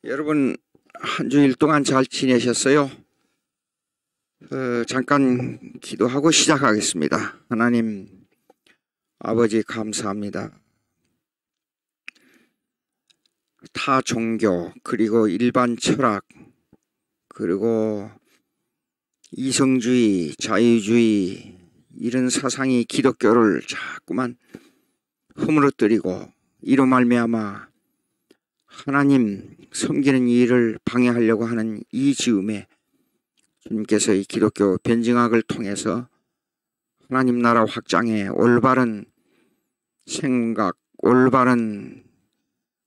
여러분 한 주일 동안 잘 지내셨어요? 잠깐 기도하고 시작하겠습니다. 하나님 아버지 감사합니다. 타 종교 그리고 일반 철학 그리고 이성주의, 자유주의 이런 사상이 기독교를 자꾸만 허물어뜨리고 이로 말미암아 하나님 섬기는 일을 방해하려고 하는 이 즈음에 주님께서 이 기독교 변증학을 통해서 하나님 나라 확장에 올바른 생각, 올바른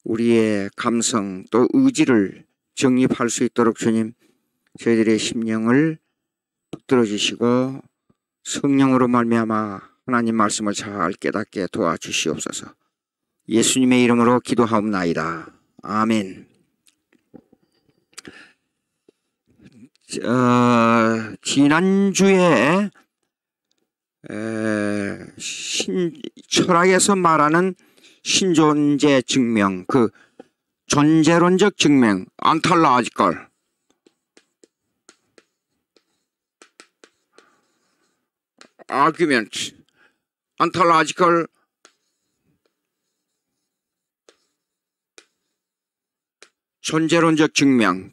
우리의 감성 또 의지를 정립할 수 있도록 주님 저희들의 심령을 붙들어 주시고 성령으로 말미암아 하나님 말씀을 잘 깨닫게 도와주시옵소서. 예수님의 이름으로 기도하옵나이다. 아멘. 지난주에 철학에서 말하는 신존재 증명, 그 존재론적 증명, ontological argument, ontological 존재론적 증명,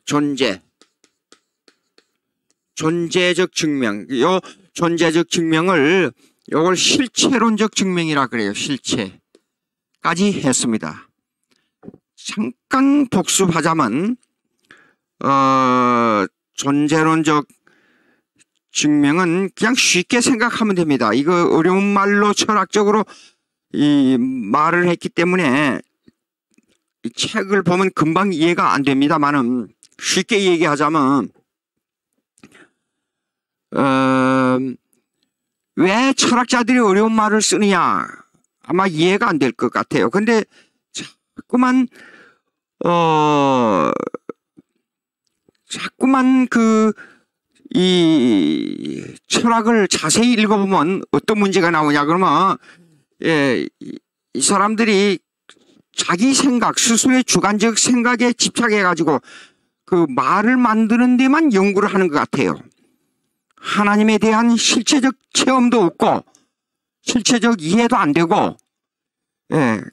존재적 증명, 요 존재적 증명을 요걸 실체론적 증명이라 그래요. 실체까지 했습니다. 잠깐 복습하자면 존재론적 증명은 그냥 쉽게 생각하면 됩니다. 이거 어려운 말로 철학적으로 이 말을 했기 때문에 이 책을 보면 금방 이해가 안 됩니다만은 쉽게 얘기하자면 왜 철학자들이 어려운 말을 쓰느냐 아마 이해가 안 될 것 같아요. 근데 자꾸만 이 철학을 자세히 읽어보면 어떤 문제가 나오냐 그러면 이 사람들이 자기 생각, 스스로의 주관적 생각에 집착해가지고 그 말을 만드는 데만 연구를 하는 것 같아요. 하나님에 대한 실체적 체험도 없고 실체적 이해도 안 되고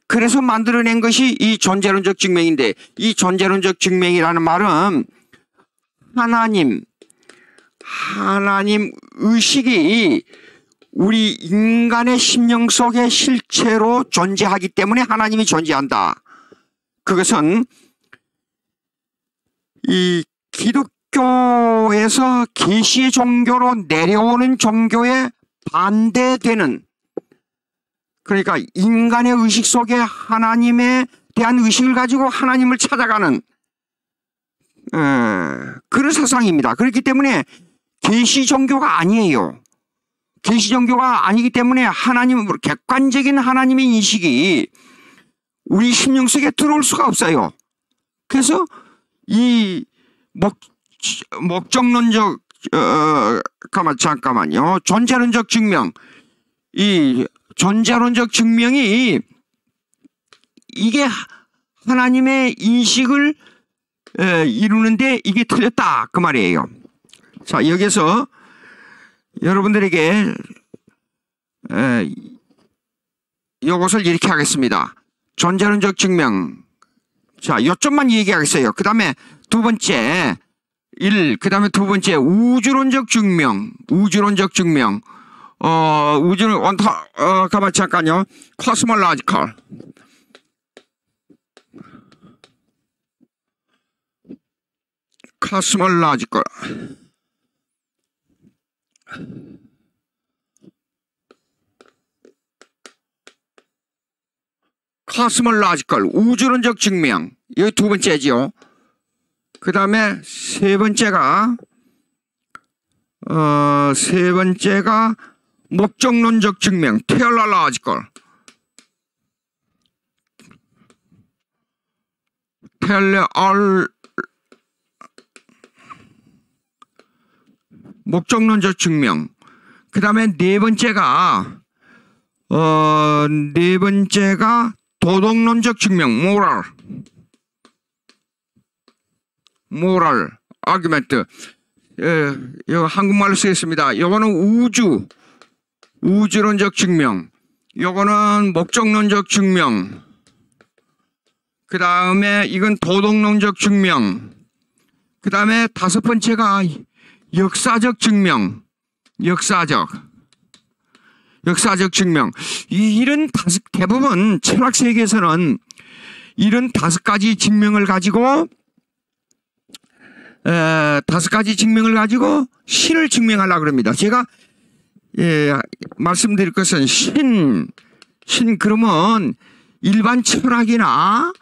그래서 만들어낸 것이 이 존재론적 증명인데 이 존재론적 증명이라는 말은 하나님 의식이 우리 인간의 심령 속에 실체로 존재하기 때문에 하나님이 존재한다. 그것은 이 기독교에서 계시의 종교로 내려오는 종교에 반대되는, 그러니까 인간의 의식 속에 하나님에 대한 의식을 가지고 하나님을 찾아가는 그런 사상입니다. 그렇기 때문에 계시 종교가 아니에요. 계시 종교가 아니기 때문에 하나님으로 객관적인 하나님의 인식이 우리 심령 속에 들어올 수가 없어요. 그래서 이 목적론적 잠깐만요. 존재론적 증명, 이 존재론적 증명이 이게 하나님의 인식을 이루는데 이게 틀렸다 그 말이에요. 자, 여기서 여러분들에게 이것을 이렇게 하겠습니다. 존재론적 증명. 자, 요점만 얘기하겠어요. 그 다음에 두 번째 그 다음에 두 번째 우주론적 증명. 가만 잠깐요. cosmological. cosmological 우주론적 증명. 이거 두 번째지요. 그 다음에 세 번째가 목적론적 증명. teleological. 목적론적 증명. 그 다음에 네 번째가 도덕론적 증명, moral. moral argument. 이거 한국말로 쓰겠습니다. 이거는 우주론적 증명. 이거는 목적론적 증명. 그 다음에 이건 도덕론적 증명. 그 다음에 다섯 번째가 역사적 증명. 역사적 증명. 이런 대부분 철학 세계에서는 이런 다섯 가지 증명을 가지고 신을 증명하려고 합니다. 제가 말씀드릴 것은 신 그러면 일반 철학이나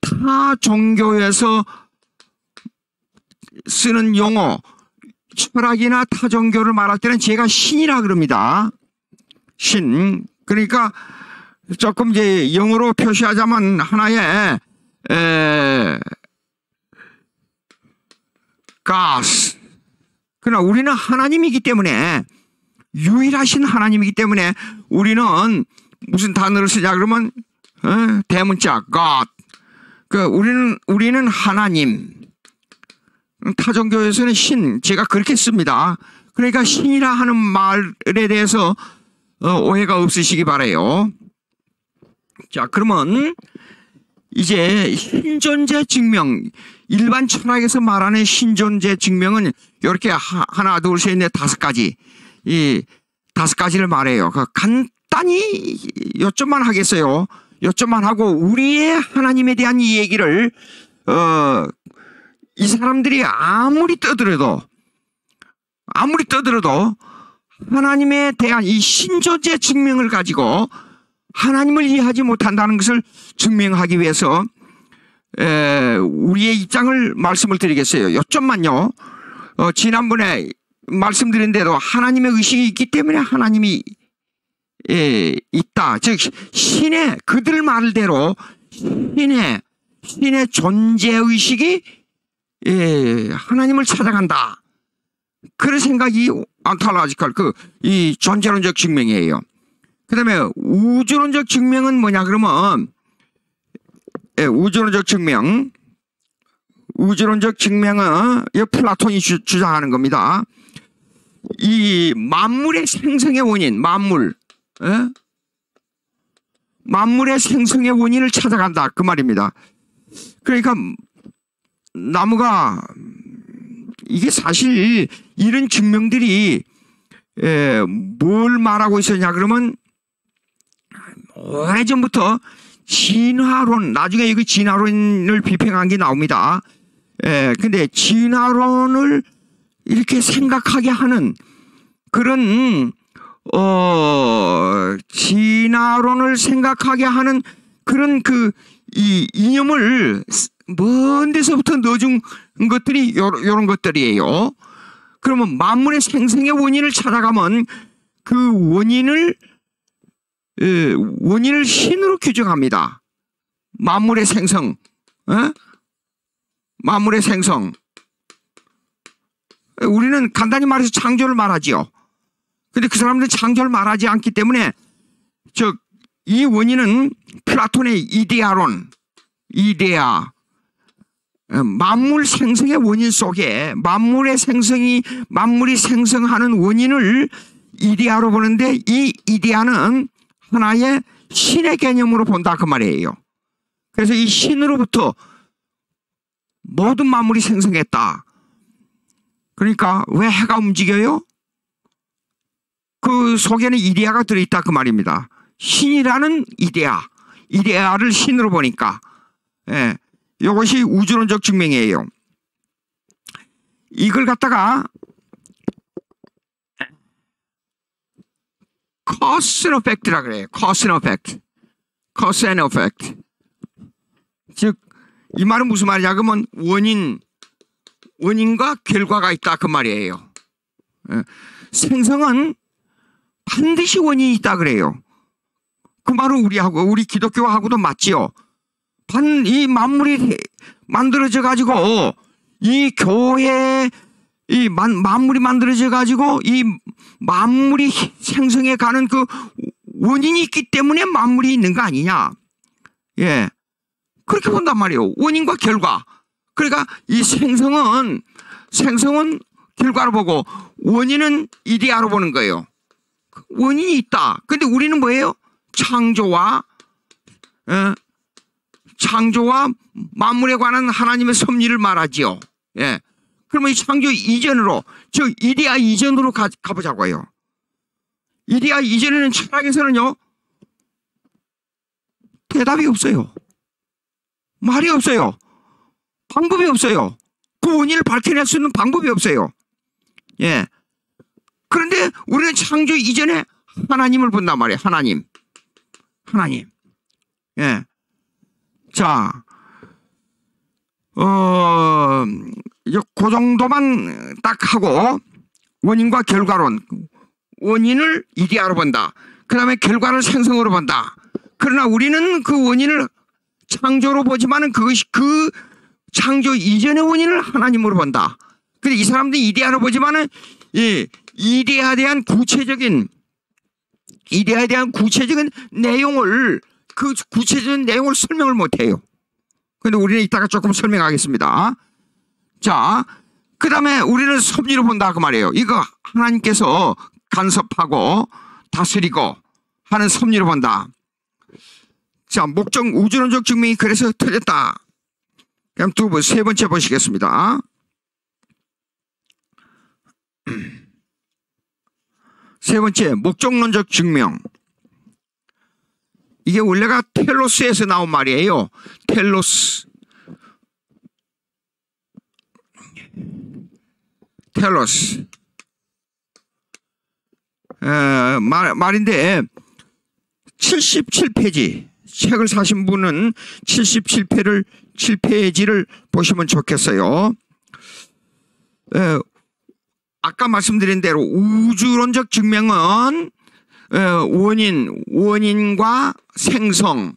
타 종교에서 쓰는 용어, 철학이나 타 종교를 말할 때는 제가 신이라 그럽니다. 신. 그러니까 조금 이제 영어로 표시하자면 하나의 God. 그러나 우리는 하나님이기 때문에, 유일하신 하나님이기 때문에 우리는 무슨 단어를 쓰냐 그러면 대문자 God. 우리는 하나님. 타종교에서는 신, 제가 그렇게 씁니다. 그러니까 신이라 하는 말에 대해서 오해가 없으시기 바라요. 자, 그러면 이제 신존재 증명, 일반 철학에서 말하는 신존재 증명은 이렇게 하나, 둘, 셋, 넷, 다섯 가지, 이 다섯 가지를 말해요. 간단히 요점만 하겠어요. 요점만 하고 우리의 하나님에 대한 이 얘기를 이 사람들이 아무리 떠들어도 하나님에 대한 이 신존재 증명을 가지고 하나님을 이해하지 못한다는 것을 증명하기 위해서 우리의 입장을 말씀을 드리겠어요. 요점만요. 지난번에 말씀드린 대로 하나님의 의식이 있기 때문에 하나님이 있다. 즉 그들 말대로 신의 존재의식이 하나님을 찾아간다. 그런 생각이 ontological, 이 존재론적 증명이에요. 그 다음에 우주론적 증명은 뭐냐 그러면 우주론적 증명은 이 플라톤이 주장하는 겁니다. 이 만물의 생성의 원인, 만물의 생성의 원인을 찾아간다 그 말입니다. 그러니까 나무가, 이게 사실 이런 증명들이 뭘 말하고 있었냐 그러면 오래전부터 진화론, 나중에 이거 진화론을 비평한 게 나옵니다. 근데 진화론을 이렇게 생각하게 하는 그런 진화론을 생각하게 하는 그런 이 이념을 먼 데서부터 넣어준 것들이 요런 것들이에요. 그러면 만물의 생성의 원인을 찾아가면 그 원인을 신으로 규정합니다. 만물의 생성, 만물의 생성. 우리는 간단히 말해서 창조를 말하지요. 근데 그 사람들은 창조를 말하지 않기 때문에 이 원인은 플라톤의 이데아, 만물 생성의 원인 속에 만물이 생성하는 원인을 이데아로 보는데, 이 이데아는 하나의 신의 개념으로 본다 그 말이에요. 그래서 이 신으로부터 모든 만물이 생성했다. 그러니까 왜 해가 움직여요? 그 속에는 이데아가 들어있다 그 말입니다. 신이라는 이데아를 신으로 보니까, 이것이 우주론적 증명이에요. 이걸 갖다가 cause and effect라 그래요. cause and effect. 즉 이 말은 무슨 말이냐 그러면 원인과 결과가 있다 그 말이에요. 생성은 반드시 원인이 있다 그래요. 그 말은 우리 기독교하고도 맞지요. 이 만물이 만들어져 가지고 이 교회 이 만물이 만들어져 가지고 이 만물이 생성해 가는 그 원인이 있기 때문에 만물이 있는 거 아니냐. 그렇게 본단 말이에요. 원인과 결과. 그러니까 이 생성은 결과로 보고 원인은 이데아로 보는 거예요. 원인이 있다. 근데 우리는 뭐예요? 창조와 만물에 관한 하나님의 섭리를 말하지요. 예. 그러면 이 창조 이전으로, 즉 이데아 이전으로 가보자고 해요. 이데아 이전에는 철학에서는요, 대답이 없어요. 말이 없어요. 방법이 없어요. 그 원인을 밝혀낼 수 있는 방법이 없어요. 예. 그런데 우리는 창조 이전에 하나님을 본단 말이에요. 하나님. 예. 자, 이제 그 정도만 딱 하고, 원인과 결과론. 원인을 이데아로 본다. 그 다음에 결과를 생성으로 본다. 그러나 우리는 그 원인을 창조로 보지만은 그것이 그 창조 이전의 원인을 하나님으로 본다. 근데 이 사람들이 이데아로 보지만은 이데아에 대한 구체적인 내용을, 그 구체적인 내용을 설명을 못해요. 근데 우리는 이따가 조금 설명하겠습니다. 자, 그 다음에 우리는 섭리로 본다 그 말이에요. 이거 하나님께서 간섭하고 다스리고 하는 섭리로 본다. 자, 목적 우주론적 증명이 그래서 틀렸다. 그럼 세 번째 보시겠습니다. 세 번째, 목적론적 증명. 이게 원래가 텔로스에서 나온 말이에요. 텔로스. 말인데 77페이지. 책을 사신 분은 7페이지를 보시면 좋겠어요. 아까 말씀드린 대로 우주론적 증명은 원인과 생성을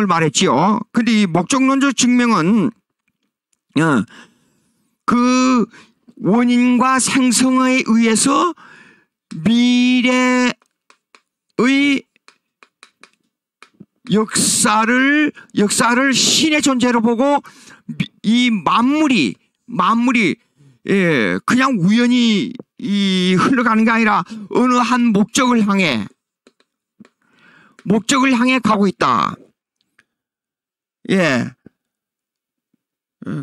말했지요. 근데 이 목적론적 증명은 그 원인과 생성에 의해서 미래의 역사를 신의 존재로 보고 이 만물이 그냥 우연히 흘러가는 게 아니라 어느 한 목적을 향해 가고 있다. 예.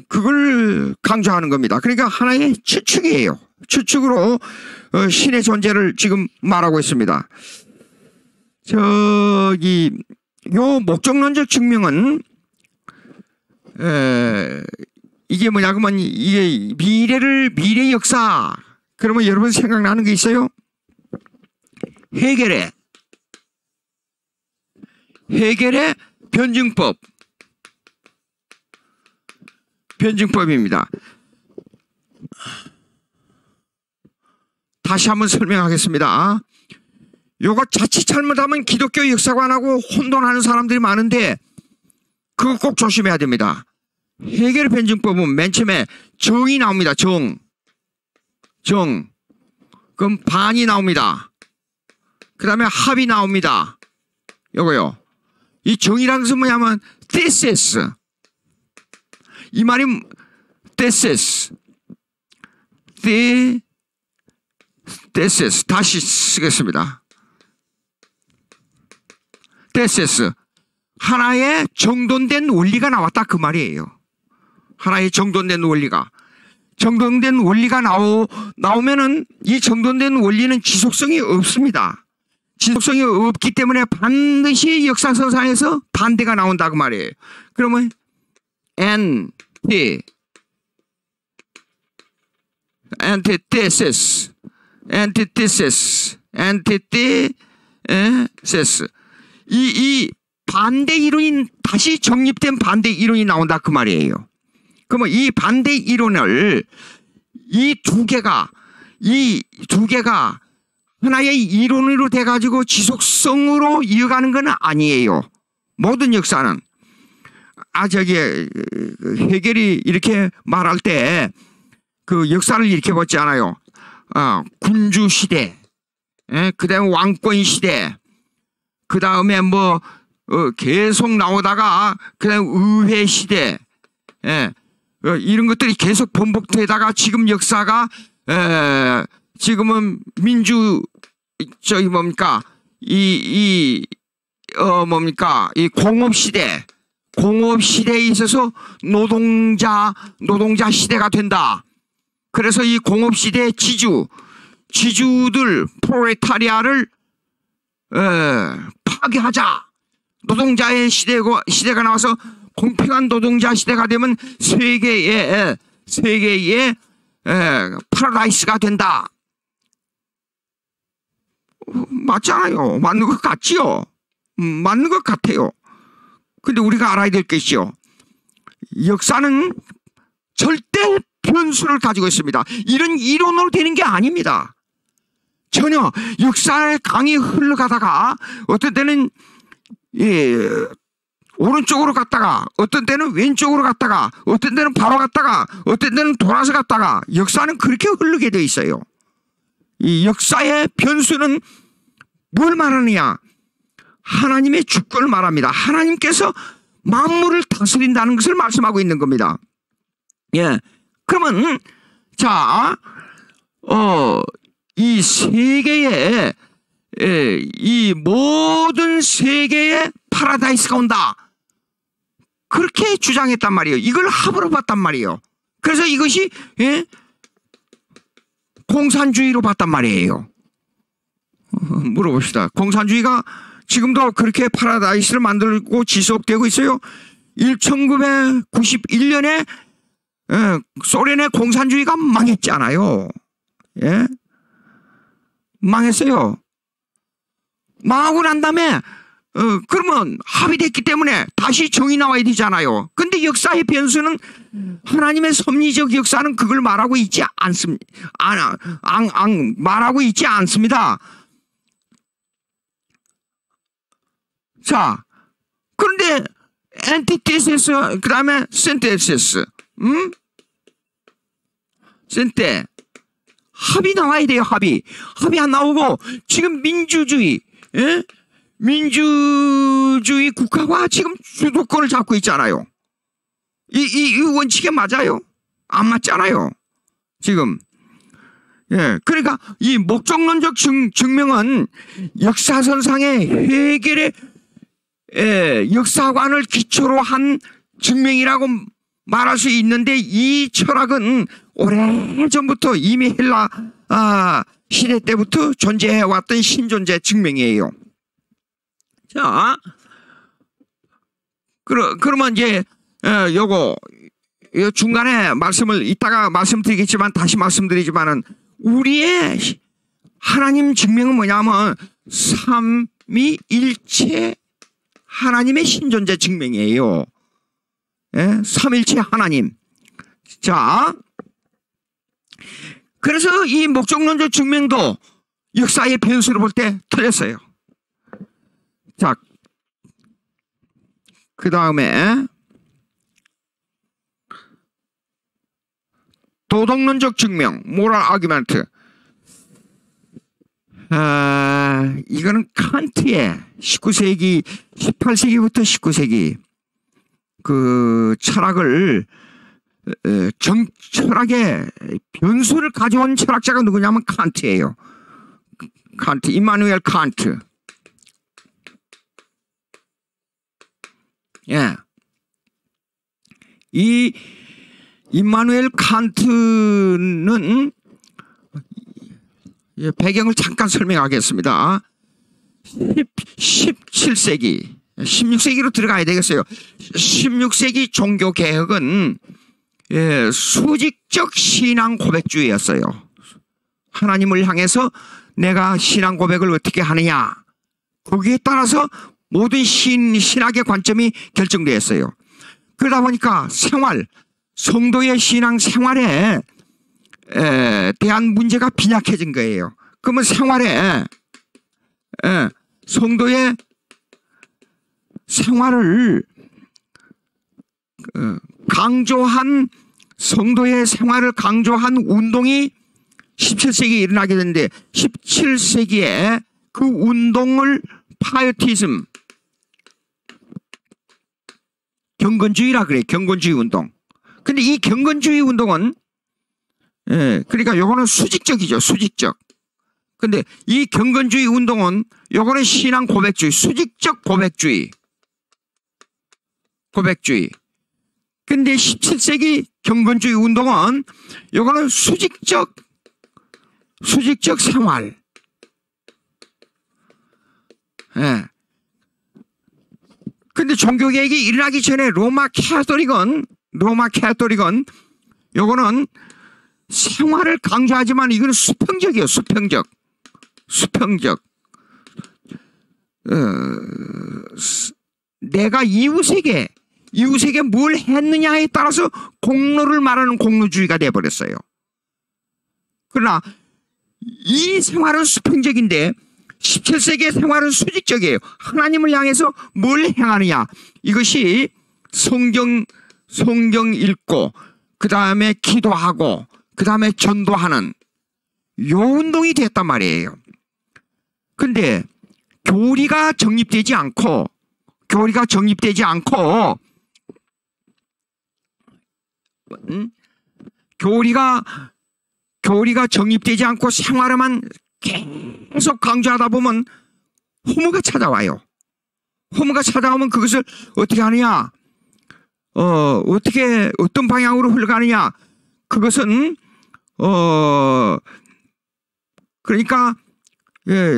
그걸 강조하는 겁니다. 그러니까 하나의 추측이에요. 추측으로 신의 존재를 지금 말하고 있습니다. 요 목적론적 증명은 이게 뭐냐 그러면 이게 미래 역사. 그러면 여러분 생각나는 게 있어요? 해겔의 변증법입니다. 다시 한번 설명하겠습니다. 요거 자칫 잘못하면 기독교 역사관하고 혼돈하는 사람들이 많은데 그거 꼭 조심해야 됩니다. 해겔의 변증법은 맨 처음에 정이 나옵니다. 정. 그럼 반이 나옵니다. 그 다음에 합이 나옵니다. 요거요. 이 정이라는 것은 뭐냐면 thesis. 이 말이 thesis. 다시 쓰겠습니다. thesis. 하나의 정돈된 원리가 나왔다 그 말이에요. 하나의 정돈된 원리가 나오면은 이 정돈된 원리는 지속성이 없습니다. 지속성이 없기 때문에 반드시 역사서상에서 반대가 나온다 그 말이에요. 그러면 antithesis. 이 반대 이론이 다시 정립된 반대 이론이 나온다 그 말이에요. 그러면 이 반대 이론을 이 두 개가 하나의 이론으로 돼가지고 지속성으로 이어가는 건 아니에요. 모든 역사는. 해겔이 이렇게 말할 때 그 역사를 이렇게 보지 않아요. 군주 시대, 그 다음에 왕권 시대, 그 다음에 계속 나오다가 그냥 의회 시대, 이런 것들이 계속 번복되다가 지금 역사가 지금은 이 공업 시대에 있어서 노동자 시대가 된다. 그래서 이 공업 시대의 지주들 프롤레타리아를 파괴하자. 노동자의 시대가 나와서 공평한 노동자 시대가 되면 세계의 파라다이스가 된다. 맞잖아요. 맞는 것 같지요. 맞는 것 같아요. 근데 우리가 알아야 될 것이요. 역사는 절대 변수를 가지고 있습니다. 이런 이론으로 되는 게 아닙니다. 전혀 역사의 강이 흘러가다가 어떤 때는 오른쪽으로 갔다가 어떤 때는 왼쪽으로 갔다가 어떤 때는 바로 갔다가 어떤 때는 돌아서 갔다가 역사는 그렇게 흐르게 되어 있어요. 이 역사의 변수는 뭘 말하느냐? 하나님의 주권을 말합니다. 하나님께서 만물을 다스린다는 것을 말씀하고 있는 겁니다. 그러면 이 세계에 이 모든 세계에 파라다이스가 온다. 그렇게 주장했단 말이에요. 이걸 합으로 봤단 말이에요. 그래서 이것이 공산주의로 봤단 말이에요. 물어봅시다. 공산주의가 지금도 그렇게 파라다이스를 만들고 지속되고 있어요. 1991년에 소련의 공산주의가 망했잖아요. 망했어요. 망하고 난 다음에 그러면 합의됐기 때문에 다시 정의 나와야 되잖아요. 근데 역사의 변수는 하나님의 섭리적 역사는 그걸 말하고 있지 않습니다. 말하고 있지 않습니다. 자, 그런데 엔티테시스 그 다음에 신테시스, 신테 합의 나와야 돼요. 합의 안 나오고 지금 민주주의 국가가 지금 주도권을 잡고 있잖아요. 이 원칙에 맞아요? 안 맞잖아요. 지금. 그러니까 이 목적론적 증명은 역사선상의 해결의 역사관을 기초로 한 증명이라고 말할 수 있는데 이 철학은 오래전부터 이미 헬라 시대 때부터 존재해왔던 신존재 증명이에요. 자, 그러면 이제 요거 중간에 말씀을 이따가 말씀드리겠지만 다시 말씀드리지만은 우리의 하나님 증명은 뭐냐면 삼위일체 하나님의 신존재 증명이에요. 삼일체 하나님. 자, 그래서 이 목적론적 증명도 역사의 변수를 볼 때 틀렸어요. 자, 그 다음에 도덕론적 증명, 모럴 아규먼트. 이거는 칸트의 19세기, 18세기부터 19세기 그 철학을 철학의 변수를 가져온 철학자가 누구냐면 칸트예요. 칸트, 임마누엘 칸트. 이 임마누엘 칸트는 배경을 잠깐 설명하겠습니다. 17세기, 16세기로 들어가야 되겠어요. 16세기 종교개혁은 수직적 신앙 고백주의였어요. 하나님을 향해서 내가 신앙 고백을 어떻게 하느냐, 거기에 따라서 모든 신학의 관점이 결정되었어요. 그러다 보니까 성도의 신앙 생활에 대한 문제가 빈약해진 거예요. 그러면 생활에 성도의 생활을 강조한 성도의 생활을 강조한 운동이 17세기에 일어나게 됐는데 17세기에 그 운동을 파이어티즘, 경건주의라 그래. 경건주의 운동. 근데 이 경건주의 운동은 그러니까 요거는 수직적이죠. 수직적. 근데 이 경건주의 운동은 요거는 신앙 고백주의, 수직적 고백주의. 고백주의. 근데 17세기 경건주의 운동은 요거는 수직적 생활. 근데 종교개혁이 일어나기 전에 로마 캐톨릭은 요거는 생활을 강조하지만 이거는 수평적이에요. 수평적. 내가 이웃에게 뭘 했느냐에 따라서 공로를 말하는 공로주의가 돼버렸어요. 그러나 이 생활은 수평적인데 17세기의 생활은 수직적이에요. 하나님을 향해서 뭘 행하느냐. 이것이 성경 읽고 그 다음에 기도하고 그 다음에 전도하는 요 운동이 됐단 말이에요. 근데 교리가 정립되지 않고 교리가 정립되지 않고 생활에만 계속 강조하다 보면 허무가 찾아와요. 허무가 찾아오면 그것을 어떻게 하느냐? 어떤 방향으로 흘러가느냐? 그것은 그러니까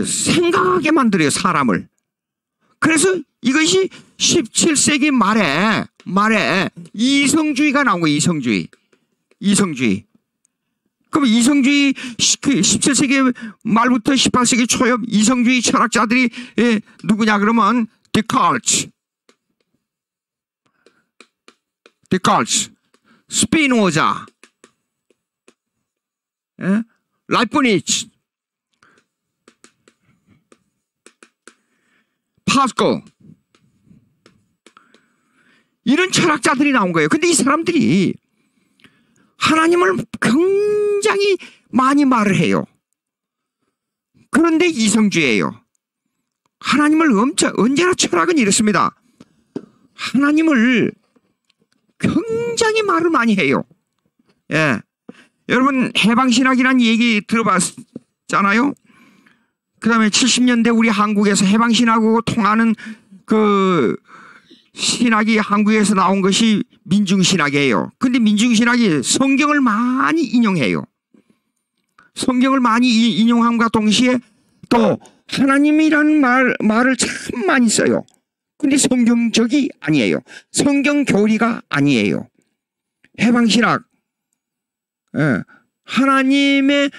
생각하게 만들어요, 사람을. 그래서 이것이 17세기 말에 이성주의가 나온 거예요. 이성주의. 그럼 이성주의 17세기 말부터 18세기 초엽 이성주의 철학자들이 누구냐 그러면 데카르트, 스피노자, 라이프니츠, 파스코, 이런 철학자들이 나온 거예요. 근데 이 사람들이 하나님을 굉장히 많이 말을 해요. 그런데 이성주의예요. 하나님을 언제나 철학은 이렇습니다. 하나님을 굉장히 말을 많이 해요. 여러분 해방신학이라는 얘기 들어봤잖아요. 그 다음에 70년대 우리 한국에서 해방신학하고 통하는 그 신학이 한국에서 나온 것이 민중신학이에요. 근데 민중신학이 성경을 많이 인용해요. 성경을 많이 인용함과 동시에 또 하나님이라는 말을 참 많이 써요. 근데 성경적이 아니에요. 성경 교리가 아니에요. 해방신학, 하나님에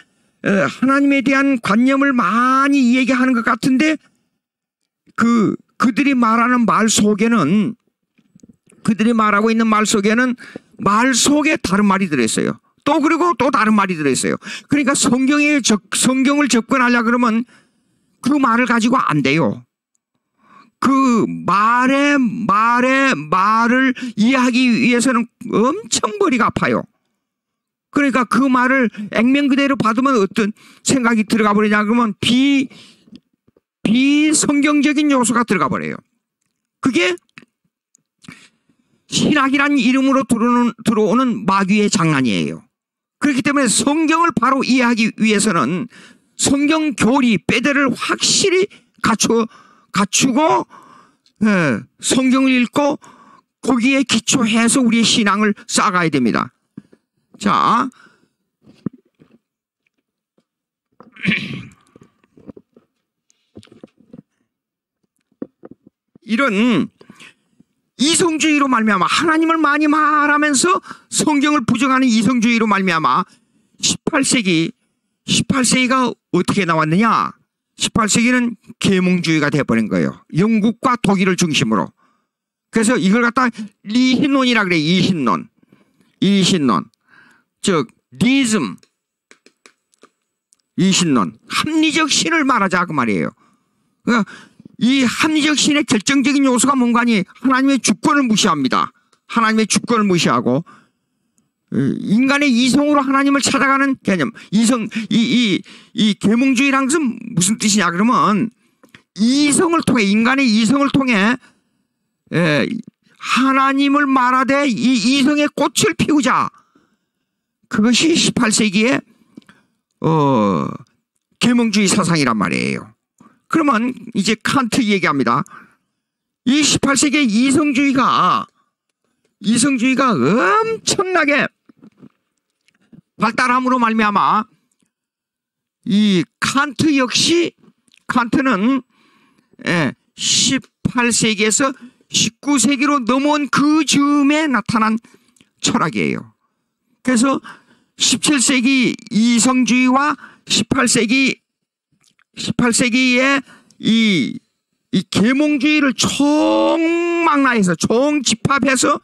대한 관념을 많이 얘기하는 것 같은데 그들이 말하는 말 속에는 말 속에 다른 말이 들어있어요. 그리고 또 다른 말이 들어있어요. 그러니까 성경을 접근하려 그러면 그 말을 가지고 안 돼요. 그 말을 이해하기 위해서는 엄청 머리가 아파요. 그러니까 그 말을 액면 그대로 받으면 어떤 생각이 들어가 버리냐 그러면 비성경적인 요소가 들어가 버려요. 그게 신학이라는 이름으로 들어오는 마귀의 장난이에요. 그렇기 때문에 성경을 바로 이해하기 위해서는 성경 교리 빼대를 확실히 갖추고 성경을 읽고 거기에 기초해서 우리의 신앙을 쌓아가야 됩니다. 자, 이런 이성주의로 말미암아 하나님을 많이 말하면서 성경을 부정하는 이성주의로 말미암아 18세기가 어떻게 나왔느냐? 18세기는 계몽주의가 되어버린 거예요. 영국과 독일을 중심으로. 그래서 이걸 갖다 리신론이라 그래. 이신론. 즉 리즘. 이신론. 합리적 신을 말하자 그 말이에요. 그러니까 이 합리적 신의 결정적인 요소가 뭔가니 하나님의 주권을 무시합니다. 하나님의 주권을 무시하고 인간의 이성으로 하나님을 찾아가는 개념. 이 계몽주의란 것은 무슨 뜻이냐 그러면 인간의 이성을 통해 하나님을 말하되 이 이성의 꽃을 피우자. 그것이 18세기의 계몽주의 사상이란 말이에요. 그러면 이제 칸트 얘기합니다. 이 18세기의 이성주의가 엄청나게 발달함으로 말미암아 이 칸트 역시 칸트는 18세기에서 19세기로 넘어온 그 즈음에 나타난 철학이에요. 그래서 17세기 이성주의와 18세기의 이 계몽주의를 총망라해서 총집합해서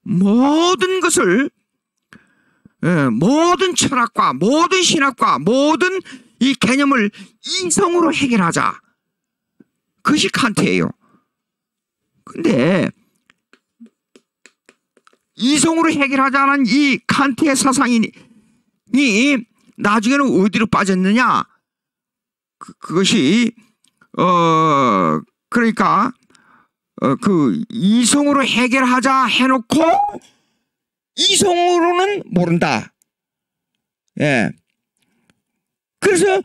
모든 것을 모든 철학과 모든 신학과 모든 이 개념을 이성으로 해결하자. 그것이 칸트예요. 근데 이성으로 해결하자는 이 칸트의 사상이 나중에는 어디로 빠졌느냐? 그것이 그러니까 그 이성으로 해결하자 해놓고 이성으로는 모른다. 예. 그래서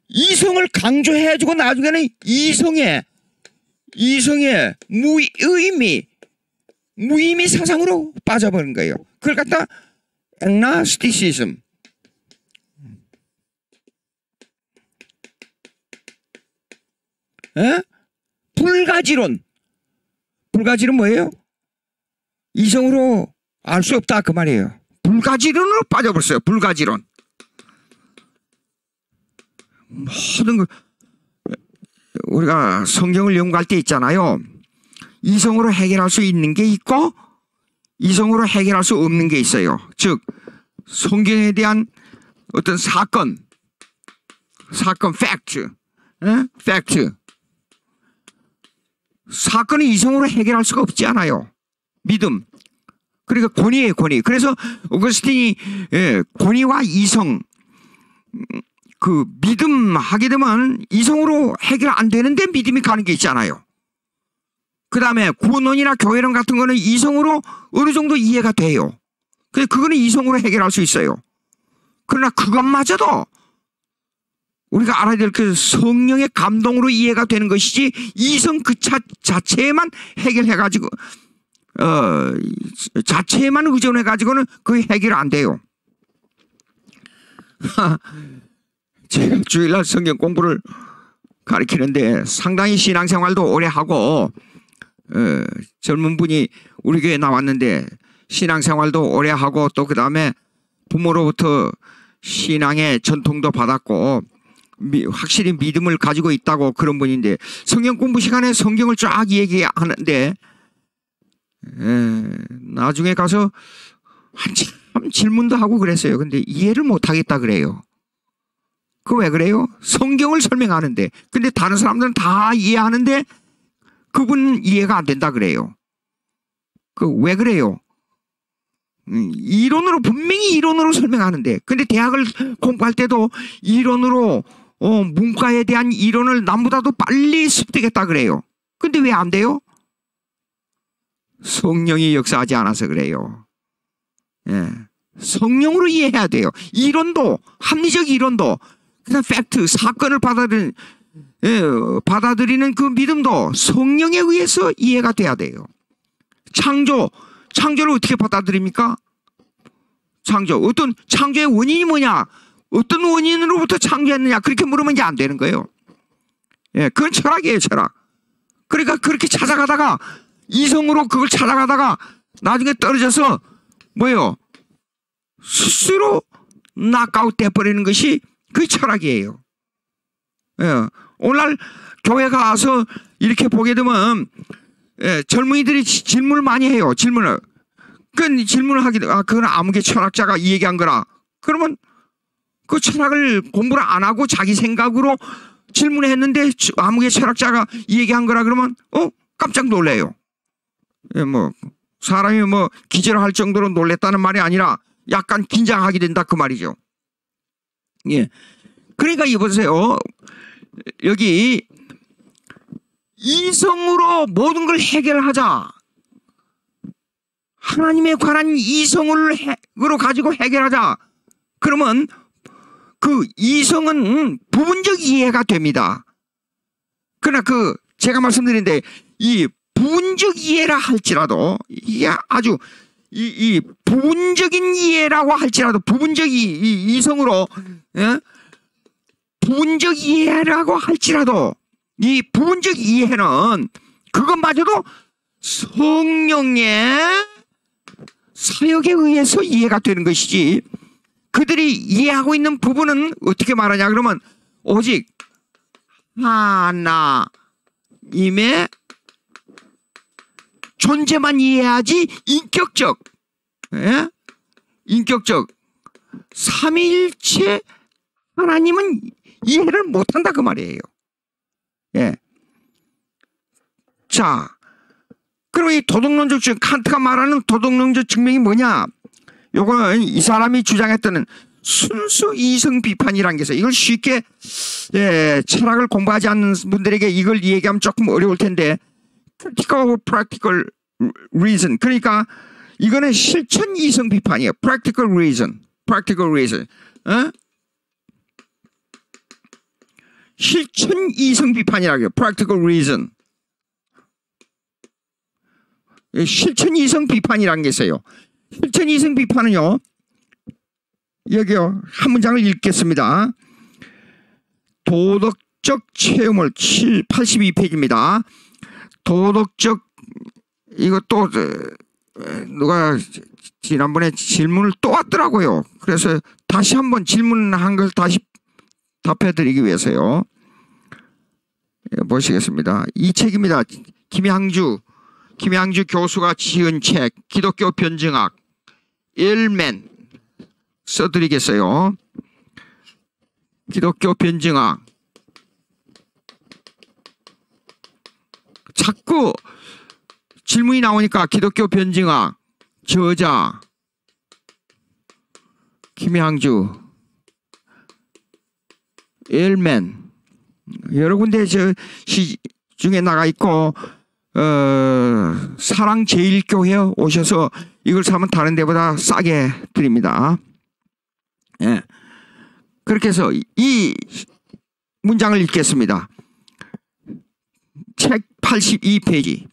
이성을 강조해주고 나중에는 이성의 무의미 사상으로 빠져버린 거예요. 그걸 갖다 agnosticism. 불가지론. 불가지론 뭐예요? 이성으로 알 수 없다 그 말이에요. 불가지론으로 빠져버렸어요. 불가지론. 모든 걸 우리가 성경을 연구할 때 있잖아요. 이성으로 해결할 수 있는 게 있고 이성으로 해결할 수 없는 게 있어요. 즉 성경에 대한 어떤 사건 팩트. 사건은 이성으로 해결할 수가 없지 않아요. 믿음. 그러니까 권위예요, 권위. 그래서 오거스틴이 권위와 이성, 그 믿음 하게 되면 이성으로 해결 안 되는데 믿음이 가는 게 있잖아요. 그 다음에 구원론이나 교회론 같은 거는 이성으로 어느 정도 이해가 돼요. 그거는 이성으로 해결할 수 있어요. 그러나 그것마저도 우리가 알아야 될 그 성령의 감동으로 이해가 되는 것이지 이성 그 자체에만 해결해가지고 자체에만 의존해가지고는 그 해결 안 돼요. 제가 주일날 성경 공부를 가르치는데 상당히 신앙생활도 오래 하고 젊은 분이 우리 교회에 나왔는데 신앙생활도 오래 하고 또 그 다음에 부모로부터 신앙의 전통도 받았고 확실히 믿음을 가지고 있다고 그런 분인데 성경 공부 시간에 성경을 쫙 얘기하는데 나중에 가서 한참 질문도 하고 그랬어요. 근데 이해를 못하겠다 그래요. 그 왜 그래요? 성경을 설명하는데 근데 다른 사람들은 다 이해하는데 그분은 이해가 안 된다 그래요. 그 왜 그래요? 이론으로 분명히 이론으로 설명하는데 근데 대학을 공부할 때도 이론으로 문과에 대한 이론을 남보다도 빨리 습득했다 그래요. 근데 왜 안 돼요? 성령이 역사하지 않아서 그래요. 예. 성령으로 이해해야 돼요. 이론도 합리적 이론도 그다음 팩트 사건을 받아들이는 그 믿음도 성령에 의해서 이해가 돼야 돼요. 창조를 어떻게 받아들입니까? 어떤 창조의 원인이 뭐냐? 어떤 원인으로부터 창조했느냐? 그렇게 물으면 이제 안 되는 거예요. 예, 그건 철학이에요, 철학. 그러니까 그렇게 찾아가다가 이성으로 그걸 찾아가다가 나중에 떨어져서 뭐예요? 스스로 낙아웃 돼버리는 것이 그 철학이에요. 예, 오늘날 교회 가서 이렇게 보게 되면 젊은이들이 질문을 많이 해요. 질문을 하게 되면 그건 아무개 철학자가 얘기한 거라. 그러면 그 철학을 공부를 안 하고 자기 생각으로 질문했는데 아무개 철학자가 얘기한 거라 그러면 깜짝 놀래요. 예, 뭐 사람이 뭐 기절할 정도로 놀랬다는 말이 아니라 약간 긴장하게 된다 그 말이죠. 예. 그러니까 이보세요. 여기 이성으로 모든 걸 해결하자. 하나님에 관한 이성으로 가지고 해결하자. 그러면 그 이성은 부분적 이해가 됩니다. 그러나 제가 말씀드린데 이 부분적 이해라 할지라도 이게 아주 이 부분적인 이해라고 할지라도 부분적 이성으로 부분적 이해라고 할지라도 이 부분적 이해는 그것마저도 성령의 사역에 의해서 이해가 되는 것이지 그들이 이해하고 있는 부분은 어떻게 말하냐 그러면 오직 하나님의 존재만 이해하지 인격적 삼위일체 하나님은 이해를 못한다 그 말이에요. 예. 자, 그럼 이 도덕론적 증명, 칸트가 말하는 도덕론적 증명이 뭐냐? 요거는 이 사람이 주장했던 순수 이성 비판이라는 게 있어요. 이걸 쉽게 철학을 공부하지 않는 분들에게 이걸 얘기하면 조금 어려울 텐데 critical practical reason, 그러니까 이거는 실천 이성 비판이에요. practical reason. 실천 이성 비판이라고 해요. practical reason. 실천 이성 비판이라는 게 있어요. 실천 이성 비판은요. 여기요. 한 문장을 읽겠습니다. 도덕적 체험을 82페이지입니다. 도덕적 이것도 누가 지난번에 질문을 또 왔더라고요. 그래서 다시 한번 질문한 걸 다시 답해드리기 위해서요. 보시겠습니다. 이 책입니다. 김향주 교수가 지은 책 기독교 변증학 1맨 써드리겠어요. 기독교 변증학. 자꾸 질문이 나오니까 기독교 변증학 저자 김향주 1맨 여러 군데 시 중에 나가 있고 사랑제일교회 오셔서 이걸 사면 다른 데보다 싸게 드립니다. 예. 그렇게 해서 이 문장을 읽겠습니다. 책 82페이지.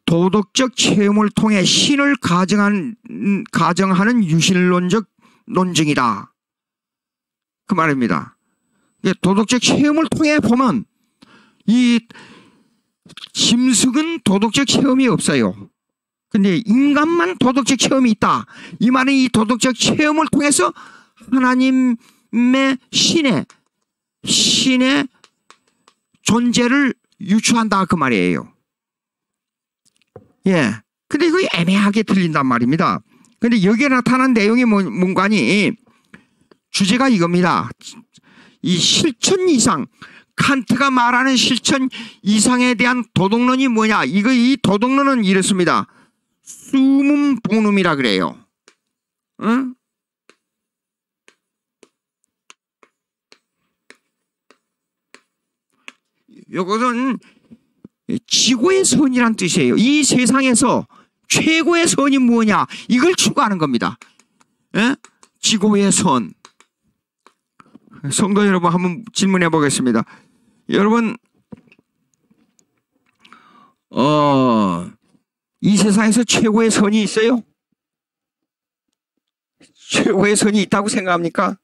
도덕적 체험을 통해 신을 가정하는 유실론적 논증이다. 그 말입니다. 도덕적 체험을 통해 보면 이 짐승은 도덕적 체험이 없어요. 근데 인간만 도덕적 체험이 있다. 이 말은 이 도덕적 체험을 통해서 하나님의 신의 존재를 유추한다 그 말이에요. 예. 근데 이거 애매하게 들린단 말입니다. 근데 여기에 나타난 내용이 뭔가니 주제가 이겁니다. 이 실천 이상, 칸트가 말하는 실천 이상에 대한 도덕론이 뭐냐? 이 도덕론은 이렇습니다. 수문 본음이라 그래요. 응? 이것은 지고의 선이란 뜻이에요. 이 세상에서 최고의 선이 뭐냐? 이걸 추구하는 겁니다. 예? 지고의 선. 성도 여러분 한번 질문해 보겠습니다. 여러분 이 세상에서 최고의 선이 있어요? 최고의 선이 있다고 생각합니까?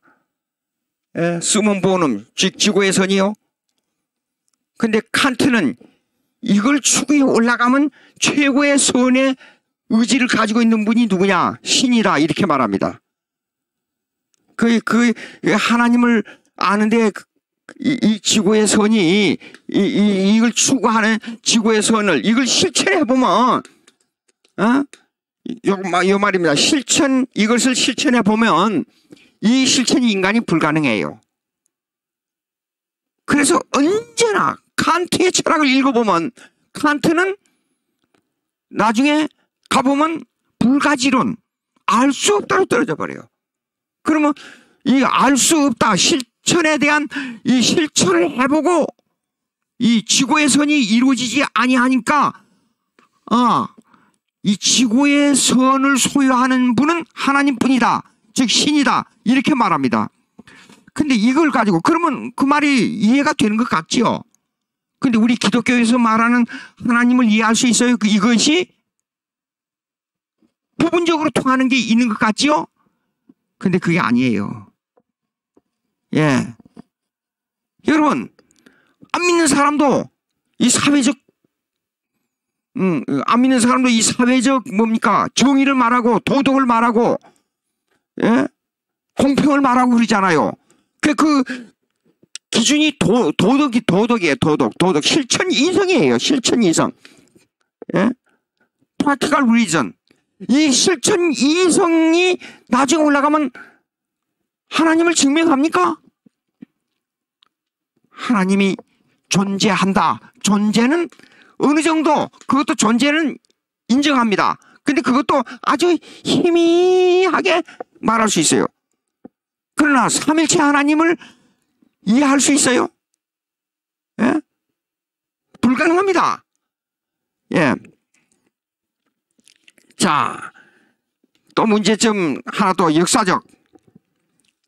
예, 수문 본음, 지고의 선이요? 근데 칸트는 이걸 추구해 올라가면 최고의 선의 의지를 가지고 있는 분이 누구냐? 신이다 이렇게 말합니다. 하나님을 아는데 이 지구의 선이 이걸 추구하는 지구의 선을 이걸 실천해 보면 요 말입니다. 이것을 실천해 보면 이 실천이 인간이 불가능해요. 그래서 언제나 칸트의 철학을 읽어보면 칸트는 나중에 가보면 불가지론 알 수 없다로 떨어져 버려요. 그러면 이 알 수 없다 실천에 대한 이 실천을 해보고 이 지구의 선이 이루어지지 아니하니까 이 지구의 선을 소유하는 분은 하나님뿐이다. 즉 신이다. 이렇게 말합니다. 근데 이걸 가지고 그러면 그 말이 이해가 되는 것 같지요? 근데 우리 기독교에서 말하는 하나님을 이해할 수 있어요? 이것이 부분적으로 통하는 게 있는 것 같지요? 근데 그게 아니에요. 예. 여러분, 안 믿는 사람도 이 사회적 안 믿는 사람도 이 사회적 뭡니까? 정의를 말하고 도덕을 말하고 예? 공평을 말하고 그러잖아요. 그 기준이 도덕이에요. 도덕 실천 이성이에요. 실천 이성. 예? practical reason. 이 실천 이성이 나중에 올라가면 하나님을 증명합니까? 하나님이 존재한다. 존재는 어느 정도 그것도 존재는 인정합니다. 근데 그것도 아주 희미하게 말할 수 있어요. 그러나 삼일체 하나님을 이해할 수 있어요? 예? 불가능합니다. 예. 자, 또 문제점 하나 또 역사적.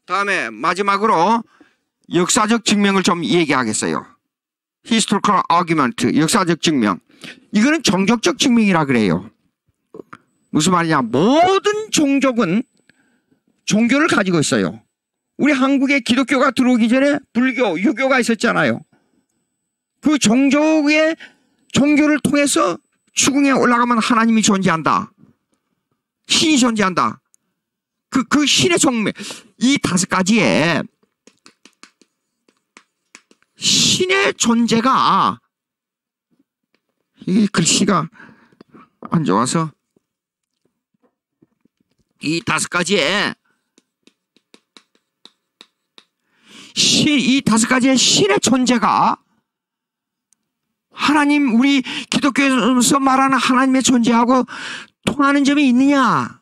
다음에 마지막으로 역사적 증명을 좀 얘기하겠어요. historical argument, 역사적 증명. 이거는 종족적 증명이라 그래요. 무슨 말이냐? 모든 종족은 종교를 가지고 있어요. 우리 한국에 기독교가 들어오기 전에 불교, 유교가 있었잖아요. 그 종족의 종교를 통해서 추궁에 올라가면 하나님이 존재한다. 신이 존재한다. 그 신의 종명, 이 5가지에 신의 존재가, 이 글씨가 안 좋아서, 이 5가지에 이 5가지의 신의 존재가 하나님, 우리 기독교에서 말하는 하나님의 존재하고 통하는 점이 있느냐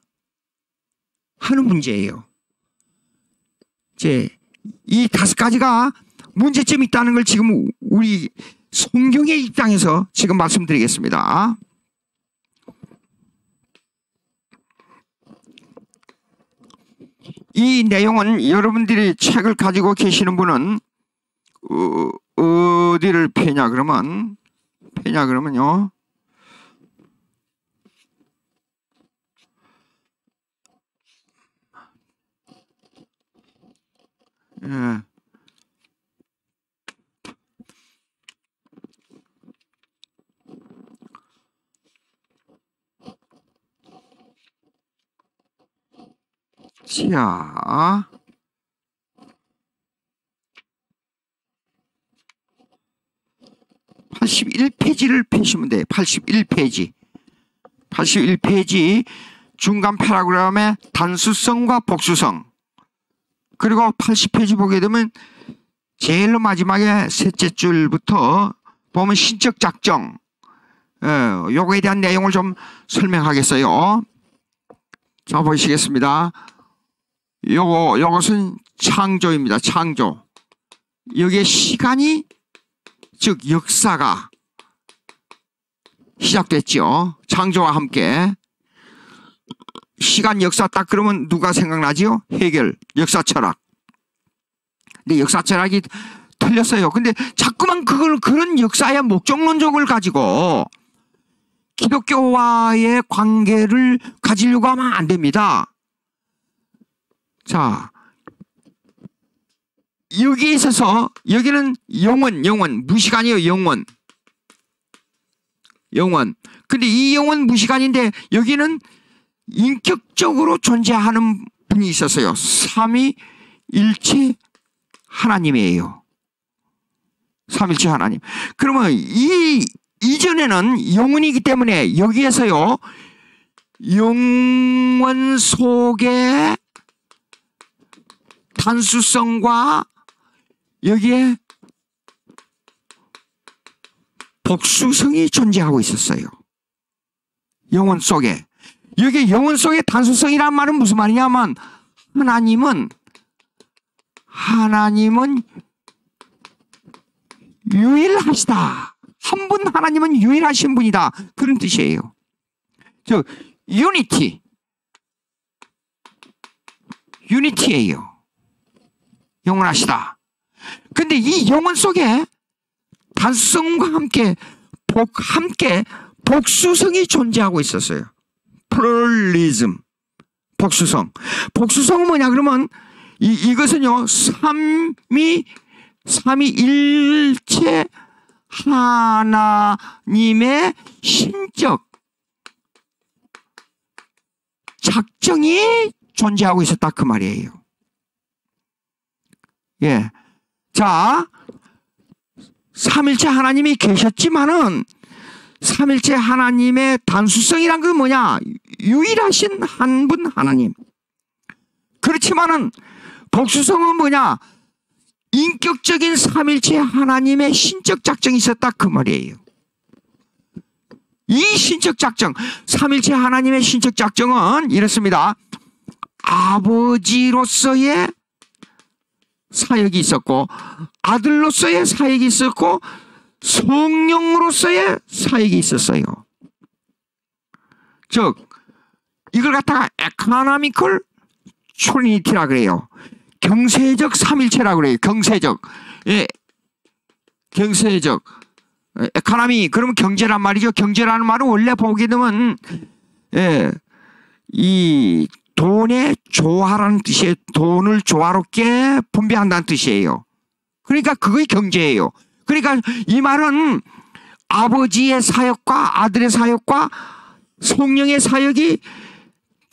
하는 문제예요. 이제 이 5가지가 문제점이 있다는 걸 지금 우리 성경의 입장에서 지금 말씀드리겠습니다. 이 내용은 여러분들이 책을 가지고 계시는 분은 어디를 펴냐 그러면요. 예. 자, 81페이지를 펴시면 돼요. 81페이지. 81페이지 중간 패러그램의 단수성과 복수성. 그리고 80페이지 보게 되면 제일 마지막에 셋째 줄부터 보면 신적 작정. 요거에 대한 내용을 좀 설명하겠어요. 자, 보시겠습니다. 요것은 창조입니다. 창조. 여기에 시간이, 즉 역사가 시작됐죠. 창조와 함께. 시간, 역사 딱 그러면 누가 생각나지요? 해결, 역사 철학. 근데 역사 철학이 틀렸어요. 근데 자꾸만 그런 역사의 목적론적을 가지고 기독교와의 관계를 가지려고 하면 안 됩니다. 자, 여기에 있어서 여기는 영원, 무시간이에요. 영원. 근데 이 영원 무시간인데 여기는 인격적으로 존재하는 분이 있었어요. 삼위일체 하나님이에요. 삼위일체 하나님. 그러면 이전에는 영원이기 때문에 여기에서요, 영원 속에 단수성과 여기에 복수성이 존재하고 있었어요. 영원 속에. 여기 영원 속에 단수성이란 말은 무슨 말이냐면 하나님은 유일하시다. 한 분 하나님은 유일하신 분이다. 그런 뜻이에요. 저 유니티예요. 영원하시다. 근데 이 영원 속에 단수성과 함께 복수성이 존재하고 있었어요. 플루럴리즘, 복수성. 복수성은 뭐냐 그러면 이것은요 삼위일체 하나님의 신적 작정이 존재하고 있었다 그 말이에요. 예, 자, 삼일체 하나님이 계셨지만은 삼일체 하나님의 단수성이란 건 뭐냐? 유일하신 한 분 하나님. 그렇지만은 복수성은 뭐냐? 인격적인 삼일체 하나님의 신적 작정이 있었다 그 말이에요. 이 신적 작정, 삼일체 하나님의 신적 작정은 이렇습니다. 아버지로서의 사역이 있었고, 아들로서의 사역이 있었고, 성령으로서의 사역이 있었어요. 즉 이걸 갖다가 에코노미컬 트리니티라 그래요. 경세적 삼일체라 그래요. 경세적. 예. 경세적. 에코노미 그러면 경제란 말이죠. 경제라는 말은 원래 보게 되면 예. 이 돈의 조화라는 뜻이에요. 돈을 조화롭게 분배한다는 뜻이에요. 그러니까 그게 경제예요. 그러니까 이 말은 아버지의 사역과 아들의 사역과 성령의 사역이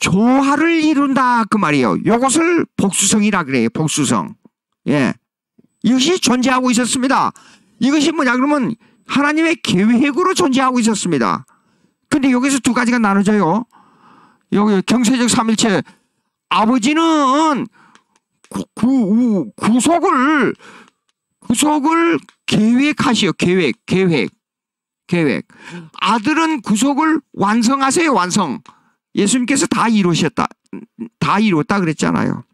조화를 이룬다 그 말이에요. 이것을 복수성이라 그래요. 복수성. 예, 이것이 존재하고 있었습니다. 이것이 뭐냐 그러면 하나님의 계획으로 존재하고 있었습니다. 근데 여기서 두 가지가 나눠져요. 여기 경세적 삼일체, 아버지는 구속을 계획하시오. 계획. 아들은 구속을 완성하세요. 완성. 예수님께서 다 이루었다 그랬잖아요.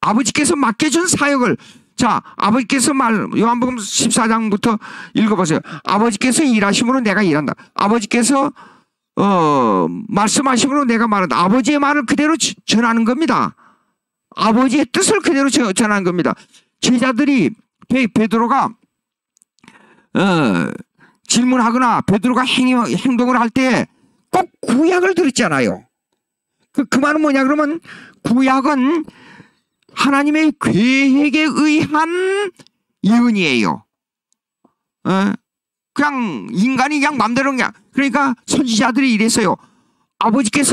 아버지께서 맡겨준 사역을, 자, 아버지께서 요한복음 14장부터 읽어보세요. 아버지께서 일하심으로 내가 일한다. 아버지께서 말씀하심으로 내가 말한다. 아버지의 말을 그대로 전하는 겁니다. 아버지의 뜻을 그대로 전하는 겁니다. 제자들이 베드로가 질문하거나 베드로가 행동을 할 때 꼭 구약을 들었잖아요. 그 말은 뭐냐 그러면 구약은 하나님의 계획에 의한 예언이에요. 그냥 인간이 그냥 맘대로 그냥. 그러니까 선지자들이 이랬어요. 아버지의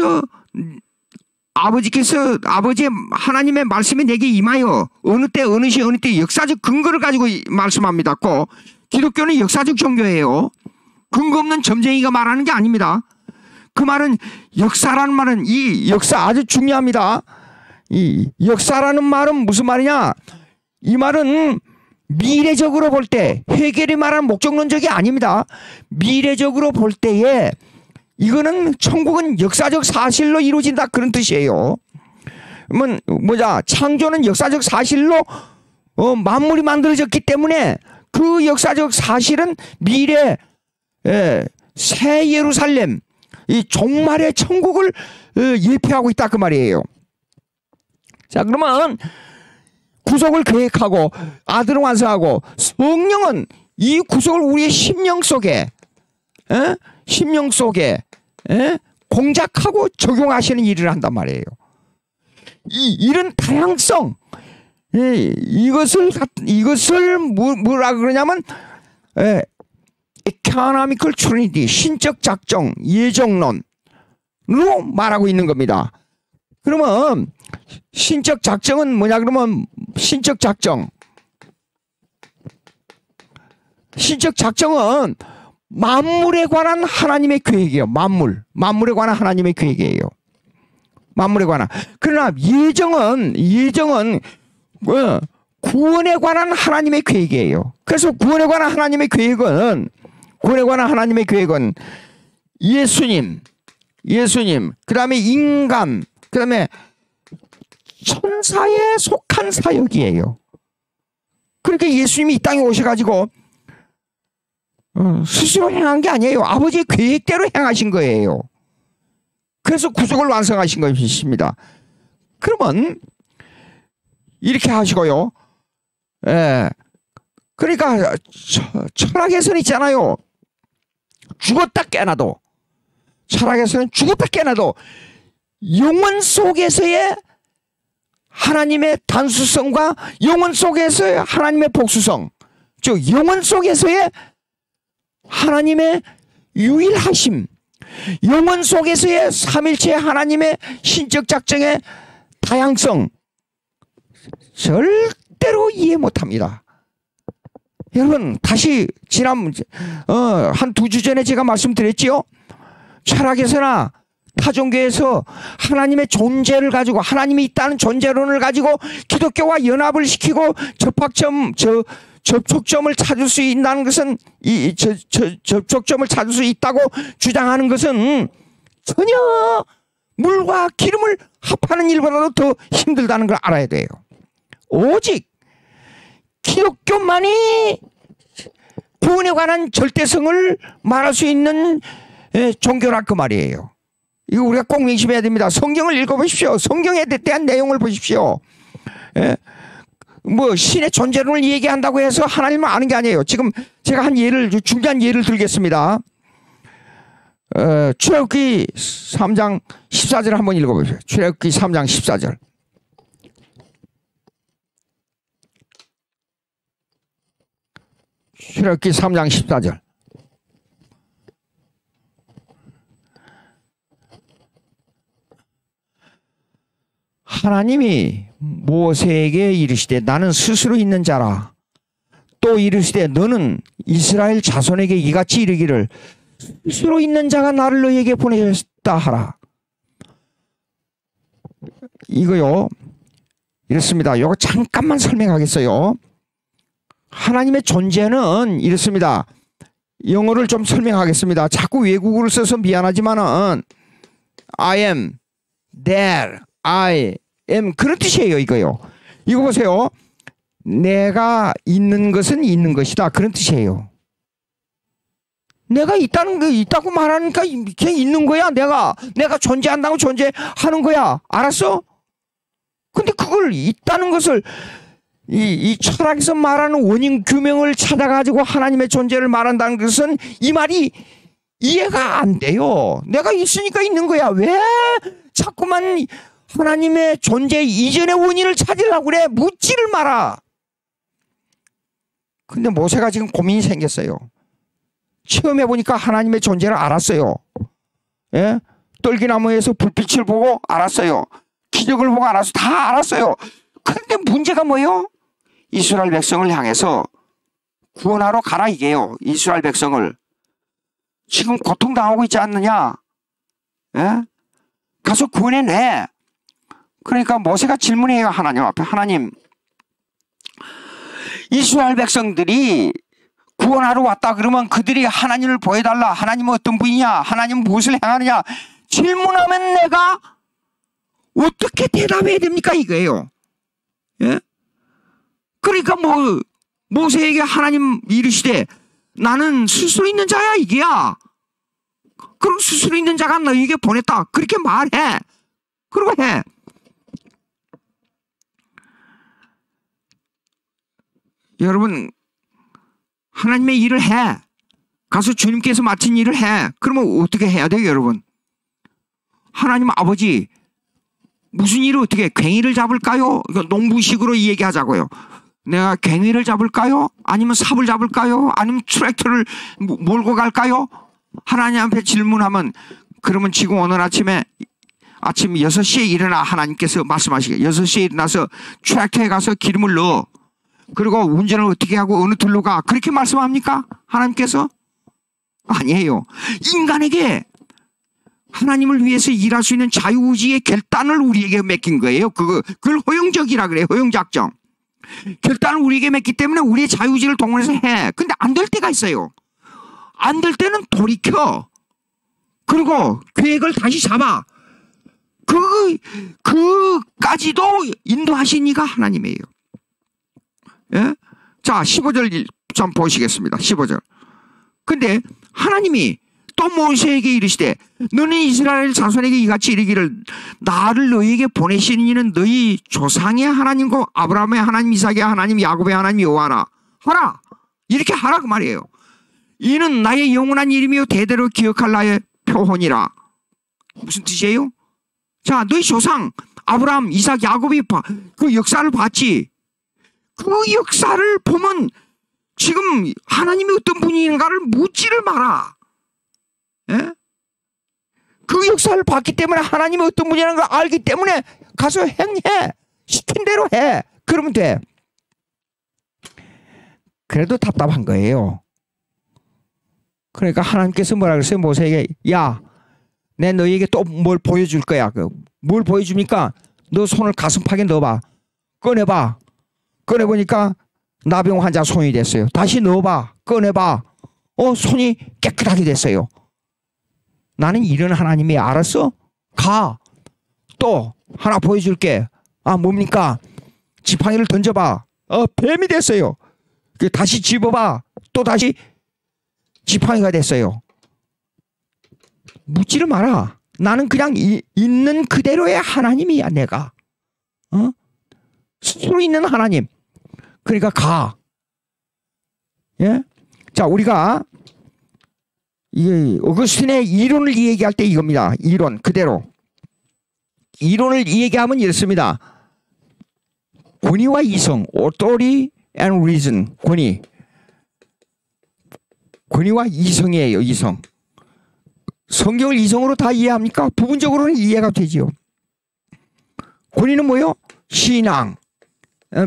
하나님의 말씀이 내게 임하여 어느 때 어느 시 어느 때 역사적 근거를 가지고 말씀합니다. 꼭 기독교는 역사적 종교예요. 근거 없는 점쟁이가 말하는 게 아닙니다. 그 말은, 역사라는 말은, 이 역사 아주 중요합니다. 이 역사라는 말은 무슨 말이냐? 이 말은 미래적으로 볼 때, 헤겔이 말하는 목적론적이 아닙니다. 미래적으로 볼 때에 이거는 천국은 역사적 사실로 이루어진다 그런 뜻이에요. 뭐냐? 창조는 역사적 사실로 만물이 만들어졌기 때문에 그 역사적 사실은 미래 새 예루살렘, 이 종말의 천국을 예표하고 있다 그 말이에요. 자, 그러면 구속을 계획하고 아들을 완성하고 성령은 이 구속을 우리의 심령 속에 공작하고 적용하시는 일을 한단 말이에요. 이런 다양성, 이것을 뭐라 그러냐면 economical trinity, 신적 작정, 예정론으로 말하고 있는 겁니다. 그러면 신적 작정은 뭐냐 그러면 신적 작정은 만물에 관한 하나님의 계획이에요. 만물에 관한 하나님의 계획이에요. 만물에 관한. 그러나 예정은 구원에 관한 하나님의 계획이에요. 그래서 구원에 관한 하나님의 계획은 예수님, 그 다음에 인간, 그 다음에 천사에 속한 사역이에요. 그러니까 예수님이 이 땅에 오셔가지고 스스로 행한 게 아니에요. 아버지의 계획대로 행하신 거예요. 그래서 구속을 완성하신 것입니다. 그러면 이렇게 하시고요. 예. 그러니까 철학에서는 있잖아요. 죽었다 깨나도, 철학에서는 죽었다 깨나도 영혼 속에서의 하나님의 단수성과 영혼 속에서의 하나님의 복수성, 즉 영혼 속에서의 하나님의 유일하심, 영혼 속에서의 삼일체 하나님의 신적 작정의 다양성, 절대로 이해 못합니다. 여러분, 다시 지난 한 2주 전에 제가 말씀드렸지요. 철학에서나 타종교에서 하나님의 존재를 가지고, 하나님이 있다는 존재론을 가지고 기독교와 연합을 시키고 접촉점을 찾을 수 있다는 것은, 접촉점을 찾을 수 있다고 주장하는 것은 전혀 물과 기름을 합하는 일보다도 더 힘들다는 걸 알아야 돼요. 오직 기독교만이 구원에 관한 절대성을 말할 수 있는 종교라 그 말이에요. 이거 우리가 꼭 명심해야 됩니다. 성경을 읽어보십시오. 성경에 대한 내용을 보십시오. 뭐 신의 존재론을 얘기한다고 해서 하나님을 아는 게 아니에요. 지금 제가 한 예를, 중요한 예를 들겠습니다. 출애굽기 3장 14절 한번 읽어보십시오. 출애굽기 3장 14절. 출애굽기 3장 14절. 하나님이 모세에게 이르시되 나는 스스로 있는 자라. 또 이르시되 너는 이스라엘 자손에게 이같이 이르기를 스스로 있는 자가 나를 너희에게 보내셨다 하라. 이거요, 이렇습니다. 이거 잠깐만 설명하겠어요. 하나님의 존재는 이렇습니다. 영어를 좀 설명하겠습니다. 자꾸 외국어를 써서 미안하지만은 I am, there, I am, 그런 뜻이에요. 이거요. 이거 보세요. 내가 있는 것은 있는 것이다, 그런 뜻이에요. 내가 있다는 거, 있다고 말하니까 그냥 있는 거야. 내가 존재한다고 존재하는 거야. 알았어? 근데 그걸 있다는 것을 이 철학에서 말하는 원인 규명을 찾아가지고 하나님의 존재를 말한다는 것은 이 말이 이해가 안 돼요. 내가 있으니까 있는 거야. 왜 자꾸만 하나님의 존재 이전의 원인을 찾으려고 그래? 묻지를 마라. 근데 모세가 지금 고민이 생겼어요. 처음 해보니까 하나님의 존재를 알았어요. 예? 떨기나무에서 불빛을 보고 알았어요. 기적을 보고 알았어요. 다 알았어요. 그런데 문제가 뭐예요? 이스라엘 백성을 향해서 구원하러 가라 이게요. 이스라엘 백성을 지금 고통당하고 있지 않느냐? 예? 가서 구원해내. 그러니까 모세가 질문해요. 하나님 앞에. 하나님, 이스라엘 백성들이 구원하러 왔다 그러면 그들이 하나님을 보여달라. 하나님은 어떤 분이냐? 하나님은 무엇을 행하느냐? 질문하면 내가 어떻게 대답해야 됩니까? 이거예요. 예? 그러니까 모세에게 하나님 이르시되 나는 스스로 있는 자야 이게야. 그럼 스스로 있는 자가 너에게 보냈다. 그렇게 말해. 그러고 해. 여러분, 하나님의 일을 해. 가서 주님께서 맡은 일을 해. 그러면 어떻게 해야 돼요, 여러분? 하나님 아버지, 무슨 일을 어떻게, 괭이를 잡을까요? 농부식으로 얘기하자고요. 내가 괭이를 잡을까요? 아니면 삽을 잡을까요? 아니면 트랙터를 몰고 갈까요? 하나님 앞에 질문하면, 그러면 지금 오늘 아침 6시에 일어나. 하나님께서 말씀하시게 6시에 일어나서 트랙터에 가서 기름을 넣어. 그리고 운전을 어떻게 하고 어느 들로 가. 그렇게 말씀합니까? 하나님께서? 아니에요. 인간에게 하나님을 위해서 일할 수 있는 자유의지의 결단을 우리에게 맡긴 거예요. 그걸 허용적이라 그래요. 허용작정. 결단을 우리에게 맡기 때문에 우리의 자유의지를 동원해서 해. 근데 안 될 때가 있어요. 안 될 때는 돌이켜. 그리고 계획을 다시 잡아. 그까지도 인도하신 이가 하나님이에요. 예? 자, 15절 좀 보시겠습니다. 15절. 근데 하나님이 또 모세에게 이르시되 너는 이스라엘 자손에게 이같이 이르기를 나를 너희에게 보내시는 이는 너희 조상의 하나님과 아브라함의 하나님, 이삭의 하나님, 야곱의 하나님 여호와라 하라. 이렇게 하라 그 말이에요. 이는 나의 영원한 이름이요 대대로 기억할 나의 표혼이라. 무슨 뜻이에요? 자, 너희 조상 아브라함, 이삭, 야곱이 그 역사를 봤지. 그 역사를 보면 지금 하나님이 어떤 분인가를 묻지를 마라. 예? 그 역사를 봤기 때문에 하나님이 어떤 분이라는 걸 알기 때문에 가서 행해. 시킨 대로 해. 그러면 돼. 그래도 답답한 거예요. 그러니까 하나님께서 뭐라 그랬어요? 모세에게 야, 내 너희에게 또 뭘 보여줄 거야. 뭘 보여줍니까? 너 손을 가슴팍에 넣어봐. 꺼내봐. 꺼내보니까 나병 환자 손이 됐어요. 다시 넣어봐. 꺼내봐. 손이 깨끗하게 됐어요. 나는 이런 하나님이 알았어? 가. 또 하나 보여줄게. 아, 뭡니까? 지팡이를 던져봐. 뱀이 됐어요. 다시 집어봐. 또 다시 지팡이가 됐어요. 묻지를 마라. 나는 그냥 있는 그대로의 하나님이야, 내가. 스스로 있는 하나님. 그러니까 가. 예? 자, 우리가 이 어거스틴의 이론을 얘기할 때 이겁니다. 이론 그대로. 이론을 얘기하면 이렇습니다. 권위와 이성, authority and reason. 권위와 이성이에요. 이성. 성경을 이성으로 다 이해합니까? 부분적으로는 이해가 되지요. 권위는 뭐요? 신앙,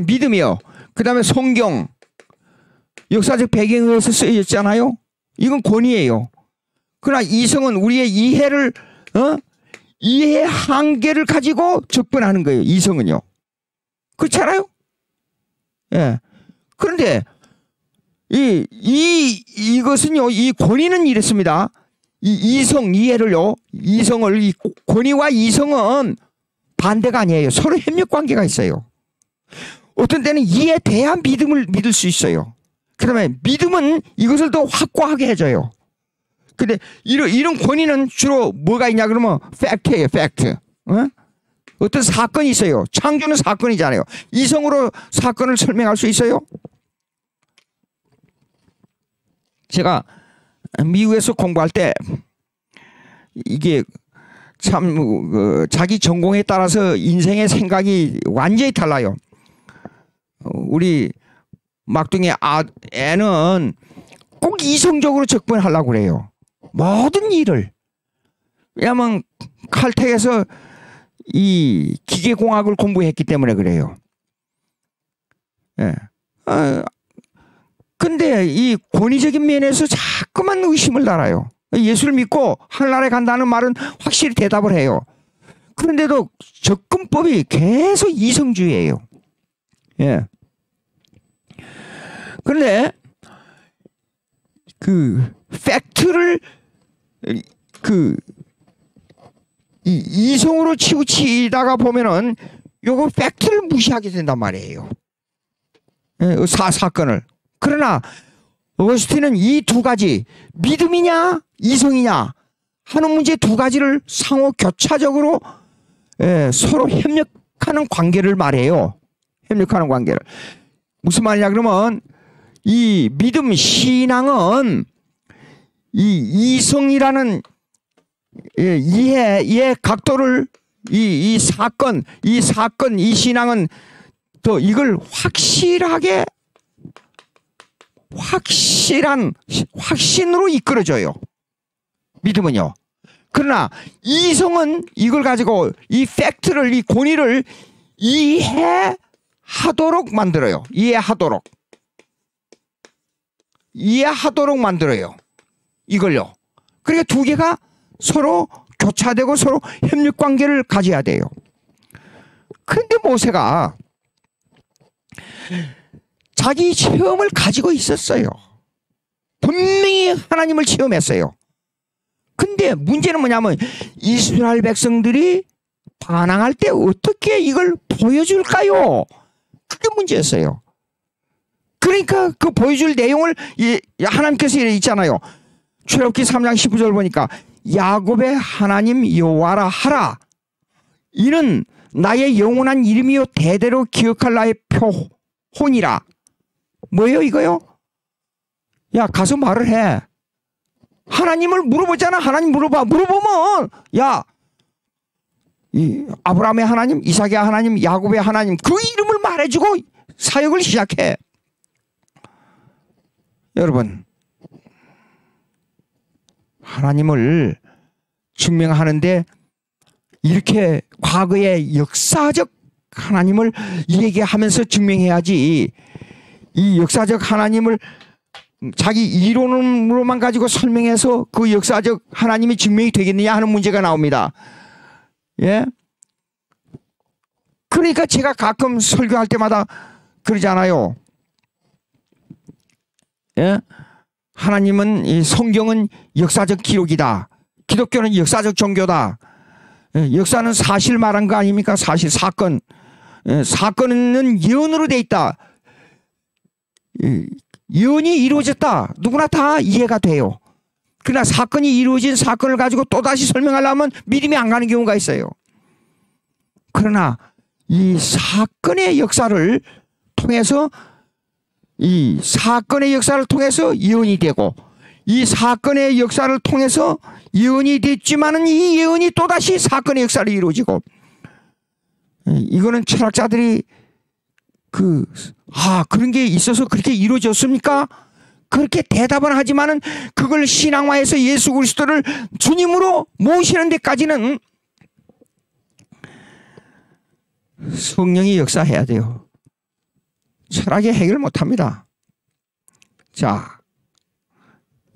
믿음이요. 그 다음에 성경, 역사적 배경에 의해서 쓰여졌잖아요. 이건 권위예요. 그러나 이성은 우리의 이해의 한계를 가지고 접근하는 거예요. 이성은요. 그렇지 않아요? 예. 그런데 이것은요, 이 권위는 이랬습니다. 이해를요, 이 권위와 이성은 반대가 아니에요. 서로 협력 관계가 있어요. 어떤 때는 이에 대한 믿음을 믿을 수 있어요. 그 다음에 믿음은 이것을 더 확고하게 해줘요. 근데 이런 권위는 주로 뭐가 있냐 그러면 팩트예요, 팩트. 어떤 사건이 있어요. 창조는 사건이잖아요. 이성으로 사건을 설명할 수 있어요? 제가 미국에서 공부할 때 이게 참 자기 전공에 따라서 인생의 생각이 완전히 달라요. 우리 막둥이 애는 꼭 이성적으로 접근하려고 그래요. 모든 일을. 왜냐하면 칼텍에서 이 기계공학을 공부했기 때문에 그래요. 예. 근데 이 권위적인 면에서 자꾸만 의심을 달아요. 예수를 믿고 하늘나라에 간다는 말은 확실히 대답을 해요. 그런데도 접근법이 계속 이성주의예요. 예. 그런데 그 팩트를 이성으로 치우치다가 보면은 요거 팩트를 무시하게 된단 말이에요. 예, 사건을. 그러나 어거스틴은 이 두 가지, 믿음이냐 이성이냐 하는 문제 두 가지를 상호 교차적으로 서로 협력하는 관계를 말해요. 협력하는 관계를. 무슨 말이냐 그러면 이 믿음, 신앙은 이 이성이라는 이해의 각도를 이 사건, 이 신앙은 또 이걸 확실한 확신으로 이끌어줘요. 믿음은요. 그러나 이성은 이걸 가지고 이 팩트를, 이 권위를 이해하도록 만들어요. 이해하도록 만들어요. 이걸요. 그러니까 두 개가 서로 교차되고 서로 협력 관계를 가져야 돼요. 그런데 모세가 자기 체험을 가지고 있었어요. 분명히 하나님을 체험했어요. 근데 문제는 뭐냐면 이스라엘 백성들이 반항할 때 어떻게 이걸 보여줄까요? 그게 문제였어요. 그러니까 그 보여줄 내용을 하나님께서 있잖아요. 출애굽기 3장 19절 보니까 야곱의 하나님 여호와라 하라. 이는 나의 영원한 이름이요 대대로 기억할 나의 표혼이라. 뭐예요 이거요? 야 가서 말을 해. 하나님을 물어보잖아. 하나님 물어봐. 물어보면 야 이 아브라함의 하나님, 이삭의 하나님, 야곱의 하나님 그 이름을 말해주고 사역을 시작해. 여러분 하나님을 증명하는데 이렇게 과거의 역사적 하나님을 얘기하면서 증명해야지. 이 역사적 하나님을 자기 이론으로만 가지고 설명해서 그 역사적 하나님이 증명이 되겠느냐 하는 문제가 나옵니다. 예? 그러니까 제가 가끔 설교할 때마다 그러잖아요. 예? 하나님은 이 성경은 역사적 기록이다. 기독교는 역사적 종교다. 예, 역사는 사실 말한 거 아닙니까? 사실 사건. 예, 사건은 예언으로 돼 있다. 예, 예언이 이루어졌다. 누구나 다 이해가 돼요. 그러나 사건이 이루어진 사건을 가지고 또다시 설명하려면 믿음이 안 가는 경우가 있어요. 그러나 이 사건의 역사를 통해서 이 사건의 역사를 통해서 예언이 되고 이 사건의 역사를 통해서 예언이 됐지만은 이 예언이 또다시 사건의 역사로 이루어지고 이거는 철학자들이 그런 게 있어서 그렇게 이루어졌습니까? 그렇게 대답은 하지만은 그걸 신앙화해서 예수 그리스도를 주님으로 모시는 데까지는 성령이 역사해야 돼요. 철학이 해결 못 합니다. 자,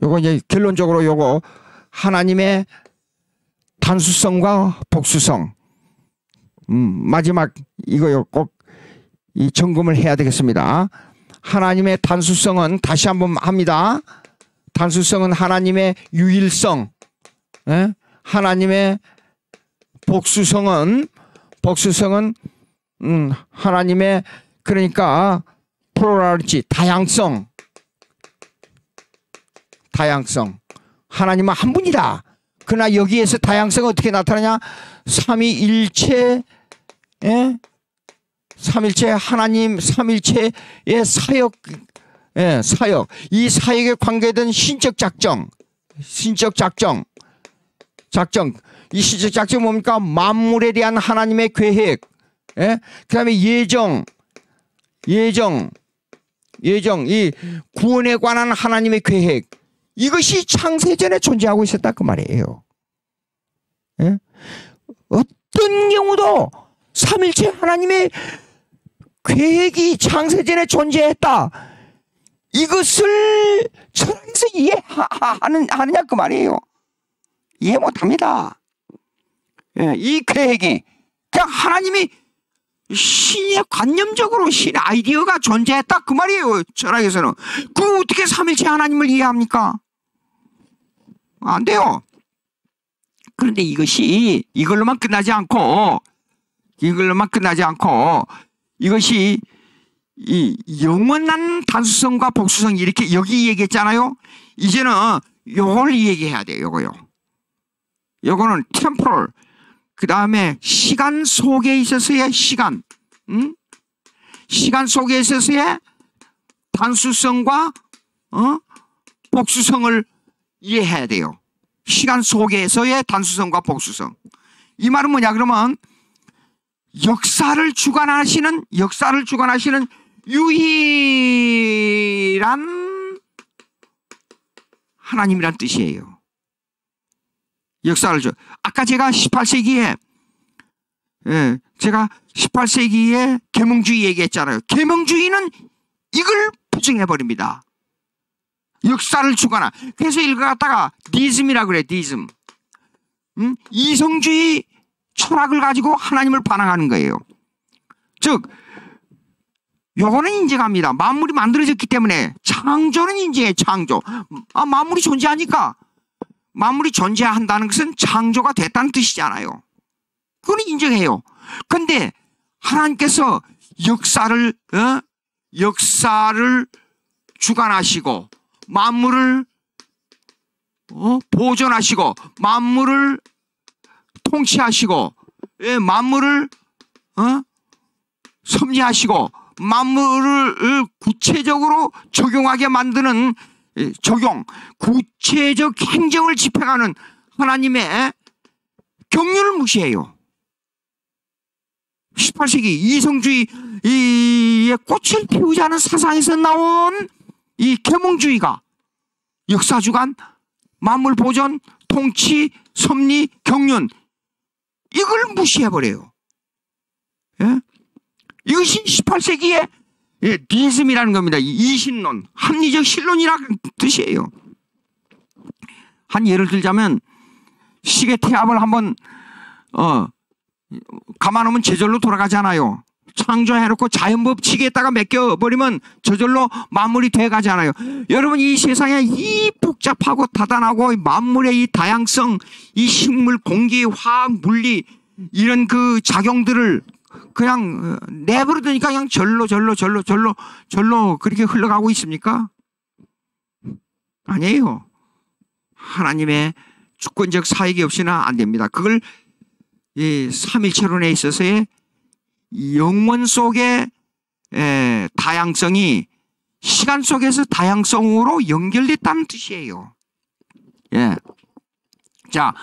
요거 이제 결론적으로 요거 하나님의 단수성과 복수성. 마지막 이거요 꼭 이 점검을 해야 되겠습니다. 하나님의 단수성은 다시 한번 합니다. 단수성은 하나님의 유일성. 예? 하나님의 복수성은 하나님의 그러니까 플로랄리티 다양성. 하나님은 한 분이다. 그러나 여기에서 다양성은 어떻게 나타나냐? 삼위일체, 예? 삼일체 하나님 삼일체의 사역, 예, 사역. 이 사역에 관계된 신적 작정. 이 신적 작정 뭡니까? 만물에 대한 하나님의 계획, 예? 그 다음에 예정, 이 구원에 관한 하나님의 계획. 이것이 창세전에 존재하고 있었다 그 말이에요. 예? 어떤 경우도 삼일체 하나님의 계획이 창세전에 존재했다. 이것을 철학에서 이해하느냐 그 말이에요. 이해 못합니다. 예, 이 계획이 그냥 하나님이 신의 관념적으로 신의 아이디어가 존재했다 그 말이에요. 철학에서는. 그거 어떻게 삼일체 하나님을 이해합니까? 안 돼요. 그런데 이것이 이걸로만 끝나지 않고 이것이 이 영원한 단수성과 복수성 이렇게 여기 얘기했잖아요. 이제는 요걸 얘기해야 돼요. 요거는 템포럴. 그 다음에 시간 속에 있어서의 시간. 시간 속에 있어서의 단수성과 복수성을 이해해야 돼요. 시간 속에서의 단수성과 복수성. 이 말은 뭐냐 그러면 역사를 주관하시는 유일한 하나님이란 뜻이에요. 역사를 아까 제가 18세기에 계몽주의 얘기했잖아요. 계몽주의는 이걸 부정해버립니다. 역사를 주관한. 그래서 이걸 갖다가 디즘이라고 그래. 디즘. 이성주의 철학을 가지고 하나님을 반항하는 거예요. 즉 요거는 인정합니다. 만물이 만들어졌기 때문에 창조는 인정해. 창조. 만물이 존재하니까 만물이 존재한다는 것은 창조가 됐다는 뜻이잖아요. 그건 인정해요. 근데 하나님께서 역사를 주관하시고 만물을 보존하시고 만물을 통치하시고 만물을 섭리하시고 만물을 구체적으로 적용하게 만드는 구체적 행정을 집행하는 하나님의 경륜을 무시해요. 18세기 이성주의의 꽃을 피우자는 사상에서 나온 이 계몽주의가 역사주관, 만물 보존, 통치, 섭리, 경륜 이걸 무시해버려요. 예? 이것이 18세기의 니즘이라는 겁니다. 이신론, 합리적 신론이라는 뜻이에요. 한 예를 들자면 시계 태압을 한번 감아놓으면 저절로 돌아가잖아요. 창조해놓고 자연법칙에다가 맡겨버리면 저절로 만물이 돼가잖아요. 여러분 이 세상에 이 복잡하고 다단하고 만물의 이 다양성, 이 식물, 공기, 화학, 물리 이런 그 작용들을 그냥 내버려두니까 그냥 절로 그렇게 흘러가고 있습니까? 아니에요. 하나님의 주권적 사역이 없이는 안 됩니다. 그걸 이 삼일체론에 있어서의 영원 속의 다양성이 시간 속에서 다양성으로 연결됐다는 뜻이에요. 예. 자,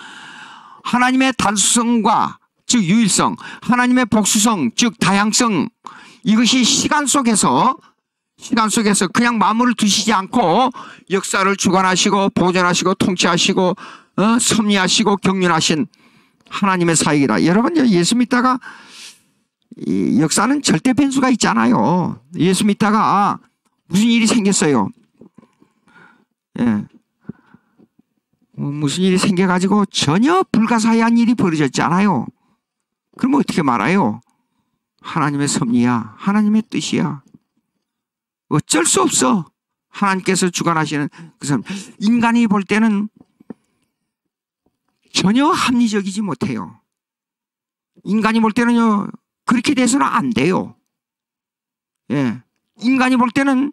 하나님의 단수성과 즉 유일성, 하나님의 복수성 즉 다양성 이것이 시간 속에서 그냥 만물을 두시지 않고 역사를 주관하시고 보존하시고 통치하시고 섭리하시고 경륜하신 하나님의 사역이다. 여러분 예수 믿다가 이 역사는 절대 변수가 있잖아요. 예수 믿다가 무슨 일이 생겼어요. 예. 무슨 일이 생겨가지고 전혀 불가사의한 일이 벌어졌잖아요. 그럼 어떻게 말아요? 하나님의 섭리야, 하나님의 뜻이야. 어쩔 수 없어. 하나님께서 주관하시는 그 사람. 인간이 볼 때는 전혀 합리적이지 못해요. 인간이 볼 때는요, 그렇게 돼서는 안 돼요. 예. 인간이 볼 때는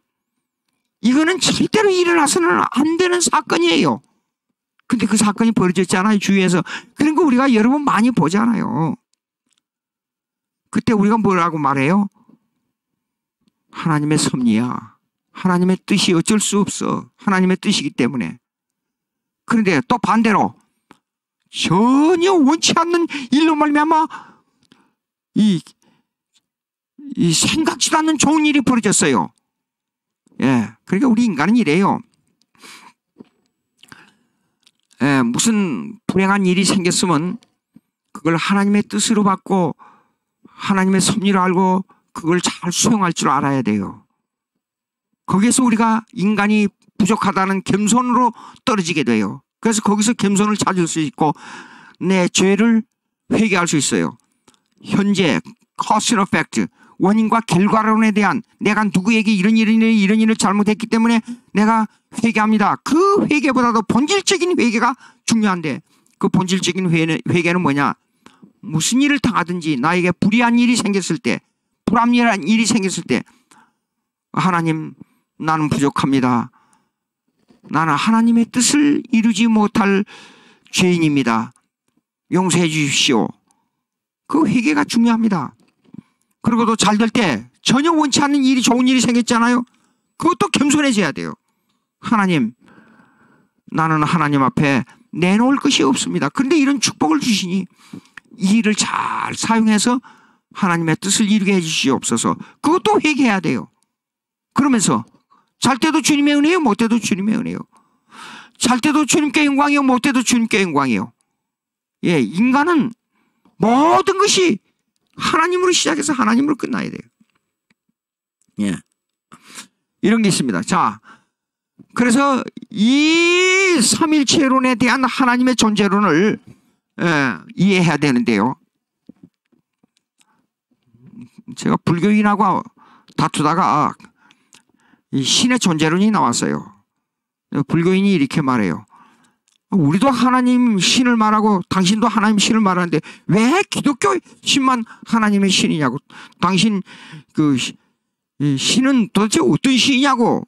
이거는 절대로 일어나서는 안 되는 사건이에요. 근데 그 사건이 벌어졌잖아요, 주위에서. 그런 거 우리가 여러 번 많이 보잖아요. 그때 우리가 뭐라고 말해요? 하나님의 섭리야. 하나님의 뜻이 어쩔 수 없어. 하나님의 뜻이기 때문에. 그런데 또 반대로 전혀 원치 않는 일로 말미암아 이 생각지도 않는 좋은 일이 벌어졌어요. 예, 그러니까 우리 인간은 이래요. 예, 무슨 불행한 일이 생겼으면 그걸 하나님의 뜻으로 받고 하나님의 섭리로 알고 그걸 잘 수용할 줄 알아야 돼요. 거기에서 우리가 인간이 부족하다는 겸손으로 떨어지게 돼요. 그래서 거기서 겸손을 찾을 수 있고 내 죄를 회개할 수 있어요. 현재 cause and effect, 원인과 결과론에 대한 내가 누구에게 이런 일을 잘못했기 때문에 내가 회개합니다. 그 회개보다도 본질적인 회개가 중요한데 그 본질적인 회개는 뭐냐? 무슨 일을 당하든지 나에게 불의한 일이 생겼을 때, 불합리한 일이 생겼을 때 하나님 나는 부족합니다. 나는 하나님의 뜻을 이루지 못할 죄인입니다. 용서해 주십시오. 그 회개가 중요합니다. 그리고도 잘 될 때 전혀 원치 않는 일이 좋은 일이 생겼잖아요. 그것도 겸손해져야 돼요. 하나님, 나는 하나님 앞에 내놓을 것이 없습니다. 그런데 이런 축복을 주시니 이 일을 잘 사용해서 하나님의 뜻을 이루게 해주시옵소서. 그것도 회개해야 돼요. 그러면서 잘 때도 주님의 은혜요, 못 때도 주님의 은혜요. 잘 때도 주님께 영광이요, 못 때도 주님께 영광이요. 예, 인간은 모든 것이 하나님으로 시작해서 하나님으로 끝나야 돼요. 예, 이런 게 있습니다. 자, 그래서 이 삼일체론에 대한 하나님의 존재론을 이해해야 되는데요. 제가 불교인하고 다투다가 이 신의 존재론이 나왔어요. 불교인이 이렇게 말해요. 우리도 하나님 신을 말하고 당신도 하나님 신을 말하는데 왜 기독교 신만 하나님의 신이냐고. 당신 그 신은 도대체 어떤 신이냐고.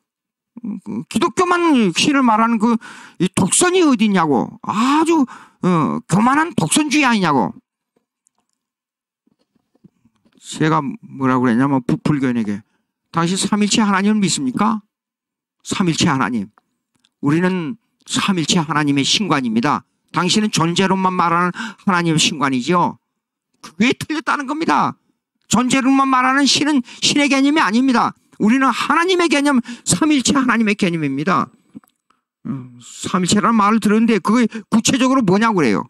기독교만 신을 말하는 이 독선이 어디 있냐고. 아주 교만한 독선주의 아니냐고. 제가 뭐라고 그랬냐면 불교인에게 당신 삼일체 하나님을 믿습니까? 삼일체 하나님. 우리는 삼일체 하나님의 신관입니다. 당신은 존재론만 말하는 하나님의 신관이죠. 그게 틀렸다는 겁니다. 존재론만 말하는 신은 신의 개념이 아닙니다. 우리는 하나님의 개념, 삼일체 하나님의 개념입니다. 삼일체라는 말을 들었는데 그게 구체적으로 뭐냐고 그래요.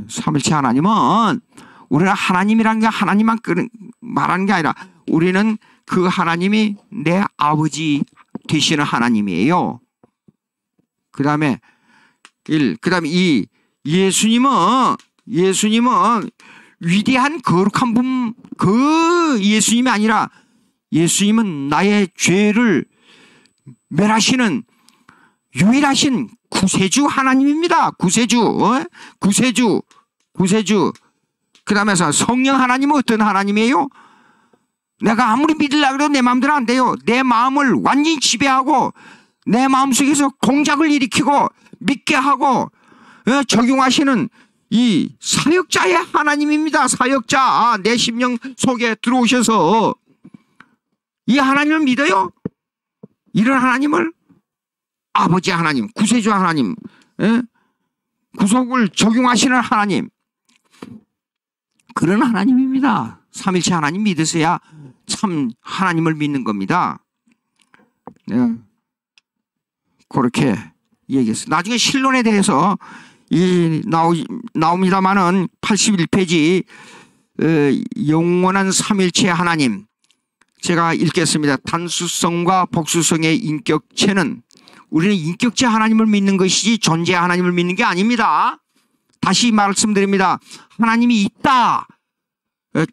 삼일체 하나님은 우리는 하나님이라는 게 하나님만 말하는 게 아니라 우리는 그 하나님이 내 아버지 되시는 하나님이에요. 그 다음에 이 예수님은 위대한 거룩한 분, 그 예수님이 아니라 예수님은 나의 죄를 멸하시는 유일하신 구세주 하나님입니다. 구세주. 그 다음에서 성령 하나님은 어떤 하나님이에요? 내가 아무리 믿으려고 해도 내 마음대로 안 돼요. 내 마음을 완전히 지배하고 내 마음속에서 공작을 일으키고 믿게 하고 적용하시는 이 사역자의 하나님입니다. 사역자. 내 심령 속에 들어오셔서 이 하나님을 믿어요? 이런 하나님을 아버지 하나님, 구세주 하나님, 구속을 적용하시는 하나님, 그런 하나님입니다. 삼일체 하나님 믿으셔야 참 하나님을 믿는 겁니다. 그렇게 얘기했어요. 나중에 신론에 대해서 나옵니다만은 81페이지 영원한 삼일체 하나님 제가 읽겠습니다. 단수성과 복수성의 인격체는 우리는 인격체 하나님을 믿는 것이지 존재 하나님을 믿는 게 아닙니다. 다시 말씀드립니다. 하나님이 있다.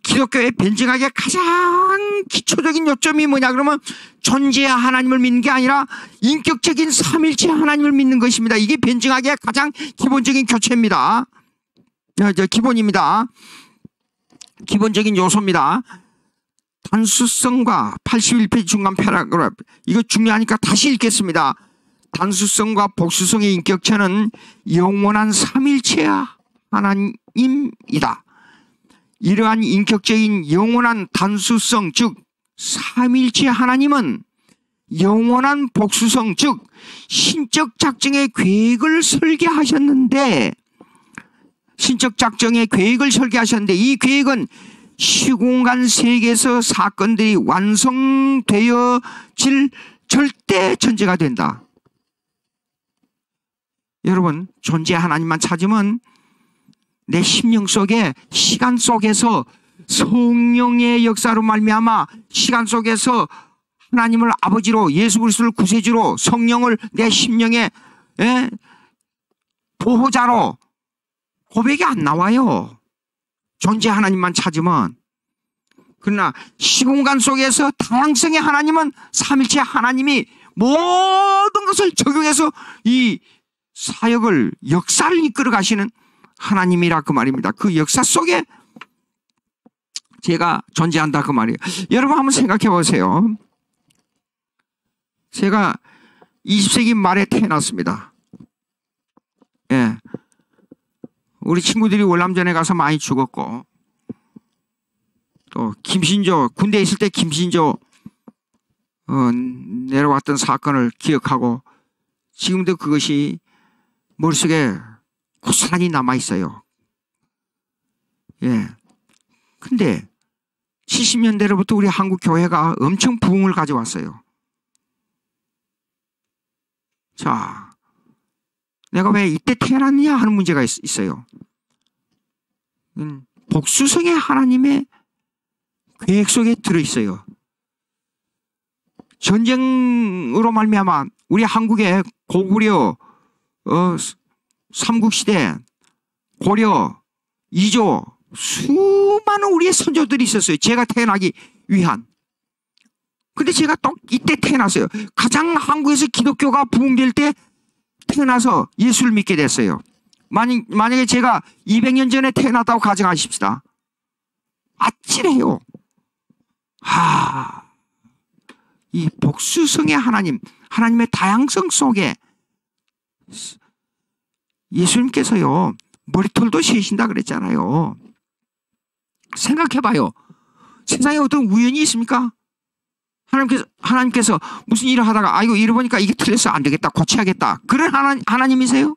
기독교의 변증학의 가장 기초적인 요점이 뭐냐 그러면 존재 하나님을 믿는 게 아니라 인격적인 삼일체 하나님을 믿는 것입니다. 이게 변증학의 가장 기본적인 교체입니다. 기본입니다. 기본적인 요소입니다. 단수성과 81페이지 중간 패러그래프 이거 중요하니까 다시 읽겠습니다. 단수성과 복수성의 인격체는 영원한 삼일체 하나님이다. 이러한 인격적인 영원한 단수성 즉 삼일체 하나님은 영원한 복수성 즉 신적 작정의 계획을 설계하셨는데 이 계획은 시공간 세계에서 사건들이 완성되어질 절대 전제가 된다. 여러분 존재 하나님만 찾으면 내 심령 속에 시간 속에서 성령의 역사로 말미암아 시간 속에서 하나님을 아버지로 예수 그리스도를 구세주로 성령을 내 심령의 보호자로 고백이 안 나와요. 존재 하나님만 찾으면. 그러나 시공간 속에서 다양성의 하나님은 삼일체 하나님이 모든 것을 적용해서 이 사역을 역사를 이끌어 가시는 하나님이라 그 말입니다. 그 역사 속에 제가 존재한다 그 말이에요. 여러분 한번 생각해 보세요. 제가 20세기 말에 태어났습니다. 예. 우리 친구들이 월남전에 가서 많이 죽었고 또 김신조 군대에 있을 때 김신조 내려왔던 사건을 기억하고 지금도 그것이 머릿속에 고스란히 남아있어요. 예. 근데 70년대로부터 우리 한국 교회가 엄청 부흥을 가져왔어요. 자, 내가 왜 이때 태어났냐 하는 문제가 있어요. 복수성의 하나님의 계획 속에 들어있어요. 전쟁으로 말미암아 우리 한국의 고구려 삼국시대 고려 이조 수많은 우리의 선조들이 있었어요. 제가 태어나기 위한. 근데 제가 또 이때 태어났어요. 가장 한국에서 기독교가 부흥될 때 태어나서 예수를 믿게 됐어요. 만약에 제가 200년 전에 태어났다고 이 복수성의 하나님, 하나님의 다양성 속에 예수님께서요, 머리털도 세신다 그랬잖아요. 생각해봐요. 세상에 어떤 우연이 있습니까? 하나님께서 무슨 일을 하다가 아이고 잃어보니까 이게 틀려서 안 되겠다, 고쳐야겠다, 그런 하나님이세요?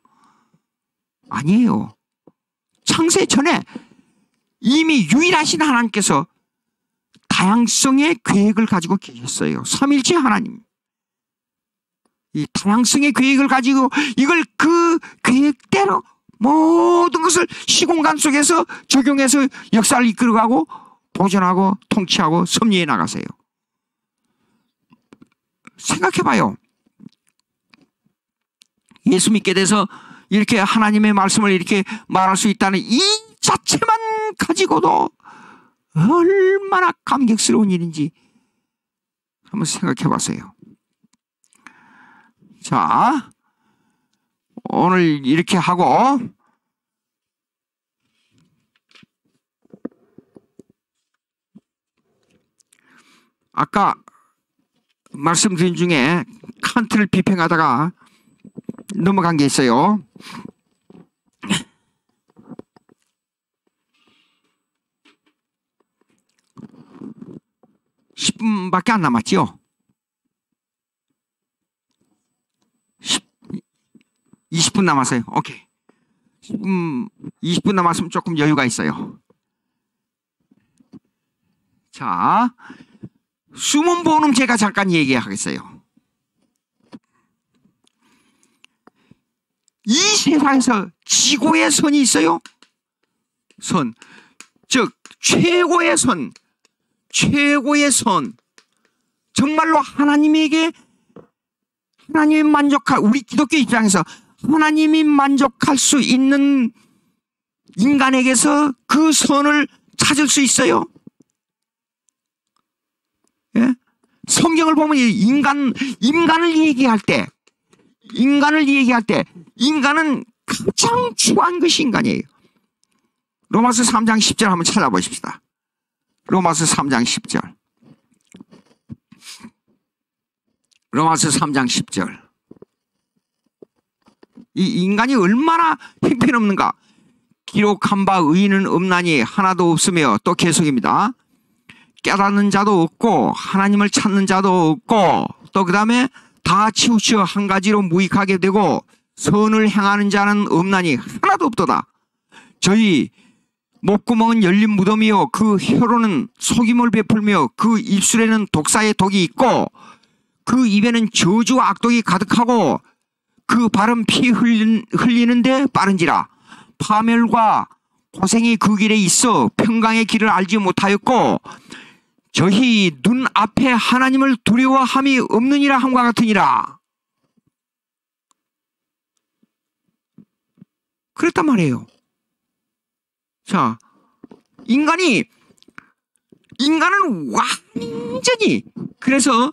아니에요. 창세 전에 이미 유일하신 하나님께서 다양성의 계획을 가지고 계셨어요. 삼일체 하나님. 이 다양성의 계획을 가지고 이걸 그 계획대로 모든 것을 시공간 속에서 적용해서 역사를 이끌어가고 보존하고 통치하고 섭리해 나가세요. 생각해봐요. 예수 믿게 돼서 이렇게 하나님의 말씀을 이렇게 말할 수 있다는 이 자체만 가지고도 얼마나 감격스러운 일인지 한번 생각해 보세요. 자, 오늘 이렇게 하고 아까 말씀드린 중에 칸트를 비평하다가 넘어간 게 있어요. 10분밖에 안 남았죠? 20분 남았어요. 오케이. 20분 남았으면 조금 여유가 있어요. 자, 숨은 본음 제가 잠깐 얘기하겠어요. 이 세상에서 지고의 선이 있어요. 선, 즉 최고의 선, 최고의 선. 정말로 하나님에게 하나님이 만족할, 우리 기독교 입장에서 하나님이 만족할 수 있는 인간에게서 그 선을 찾을 수 있어요. 예? 성경을 보면 인간을 얘기할 때 인간은 가장 추한 것이 인간이에요. 로마서 3장 10절 한번 찾아보십시다. 로마서 3장 10절. 로마서 3장 10절. 이 인간이 얼마나 형편없는가. 기록한 바 의인은 없나니 하나도 없으며, 또 계속입니다. 깨닫는 자도 없고 하나님을 찾는 자도 없고, 또 그 다음에 다 치우쳐 한 가지로 무익하게 되고 선을 행하는 자는 없나니 하나도 없도다. 저희 목구멍은 열린 무덤이요 그 혀로는 속임을 베풀며 그 입술에는 독사의 독이 있고 그 입에는 저주와 악독이 가득하고 그 발은 피 흘리는데 빠른지라. 파멸과 고생이 그 길에 있어 평강의 길을 알지 못하였고 저희 눈앞에 하나님을 두려워함이 없느니라 함과 같으니라. 그랬단 말이에요. 자, 인간은 완전히, 그래서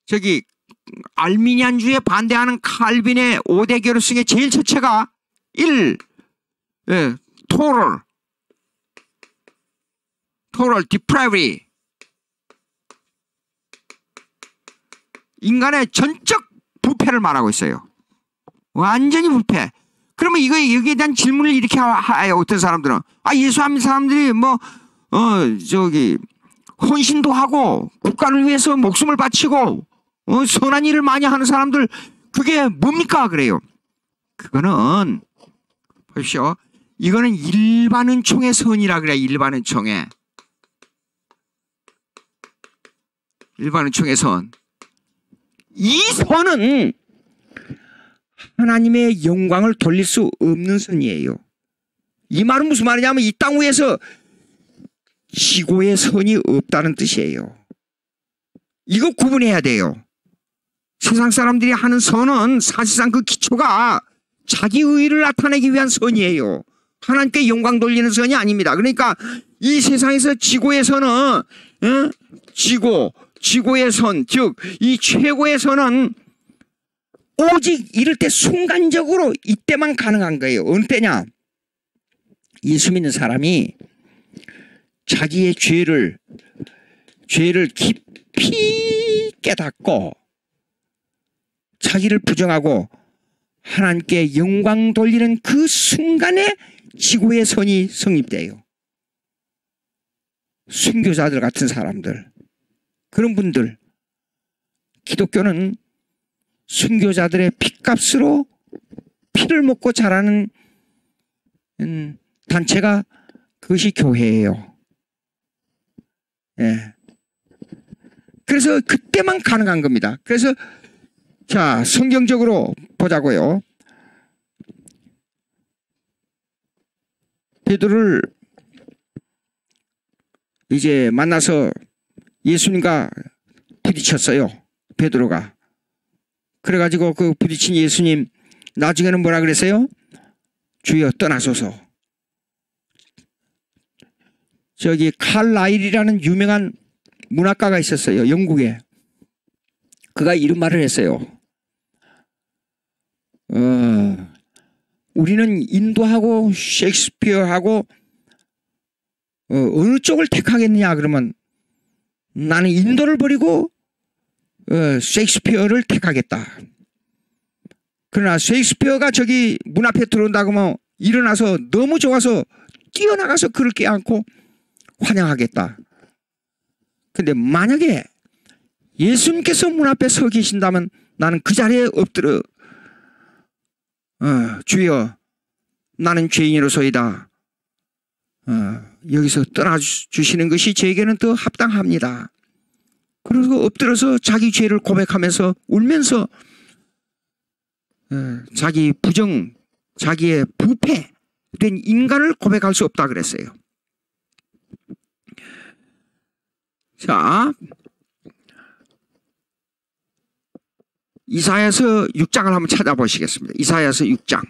저기 알미니안주에 반대하는 칼빈의 5대 결의성의 제일 첫째가 total depravity. 인간의 전적 부패를 말하고 있어요. 완전히 부패. 그러면 여기에 대한 질문을 이렇게 해요. 어떤 사람들은 예수 믿는 사람들이 헌신도 하고 국가를 위해서 목숨을 바치고 선한 일을 많이 하는 사람들, 그게 뭡니까? 그래요. 그거는 보십시오. 이거는 일반 은총의 선이라 그래요. 일반 은총의 선. 이 선은 하나님의 영광을 돌릴 수 없는 선이에요. 이 말은 무슨 말이냐면 이 땅 위에서 지고의 선이 없다는 뜻이에요. 이거 구분해야 돼요. 세상 사람들이 하는 선은 사실상 그 기초가 자기 의의를 나타내기 위한 선이에요. 하나님께 영광 돌리는 선이 아닙니다. 그러니까 이 세상에서 지고의 선은 지고의 선, 즉 이 최고의 선은 오직 이럴 때 순간적으로 이때만 가능한 거예요. 어느 때냐? 예수 믿는 사람이 자기의 죄를 깊이 깨닫고 자기를 부정하고 하나님께 영광 돌리는 그 순간에 지구의 선이 성립돼요. 순교자들 같은 사람들, 그런 분들, 기독교는 순교자들의 피값으로 피를 먹고 자라는 단체가 그것이 교회예요. 예. 그래서 그때만 가능한 겁니다. 그래서 자, 성경적으로 보자고요. 베드로를 이제 만나서 예수님과 부딪혔어요. 베드로가. 그래가지고 그 부딪힌 예수님 나중에는 뭐라 그랬어요? 주여 떠나소서. 저기 칼라일이라는 유명한 문학가가 있었어요. 영국에. 그가 이런 말을 했어요. 우리는 인도하고 셰익스피어하고 어느 쪽을 택하겠느냐 그러면 나는 인도를 버리고 셰익스피어를 택하겠다. 그러나 셰익스피어가 저기 문 앞에 들어온다고 하면 일어나서 너무 좋아서 뛰어나가서 그를 껴안고 환영하겠다. 근데 만약에 예수님께서 문 앞에 서 계신다면 나는 그 자리에 엎드려 주여 나는 죄인으로소이다. 여기서 떠나주시는 것이 저에게는 더 합당합니다. 그리고 엎드려서 자기 죄를 고백하면서 울면서 자기 부정, 자기의 부패된 인간을 고백할 수 없다 그랬어요. 자, 이사야서 6장을 한번 찾아보시겠습니다. 이사야서 6장.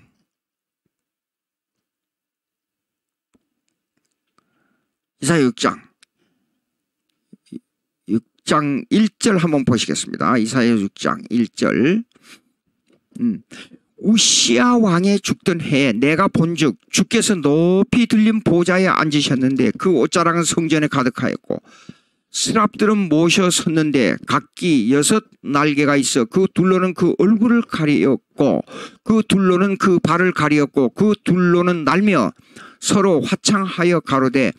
이사야 6장. 6장 1절 한번 보시겠습니다. 이사야 6장 1절. 우시야 왕의 죽던 해에 내가 본즉 주께서 높이 들린 보좌에 앉으셨는데 그 옷자락은 성전에 가득하였고 스랍들은 모셔 섰는데 각기 6 날개가 있어 그 둘로는 그 얼굴을 가리었고 그 둘로는 그 발을 가리었고 그 둘로는 날며 서로 화창하여 가로되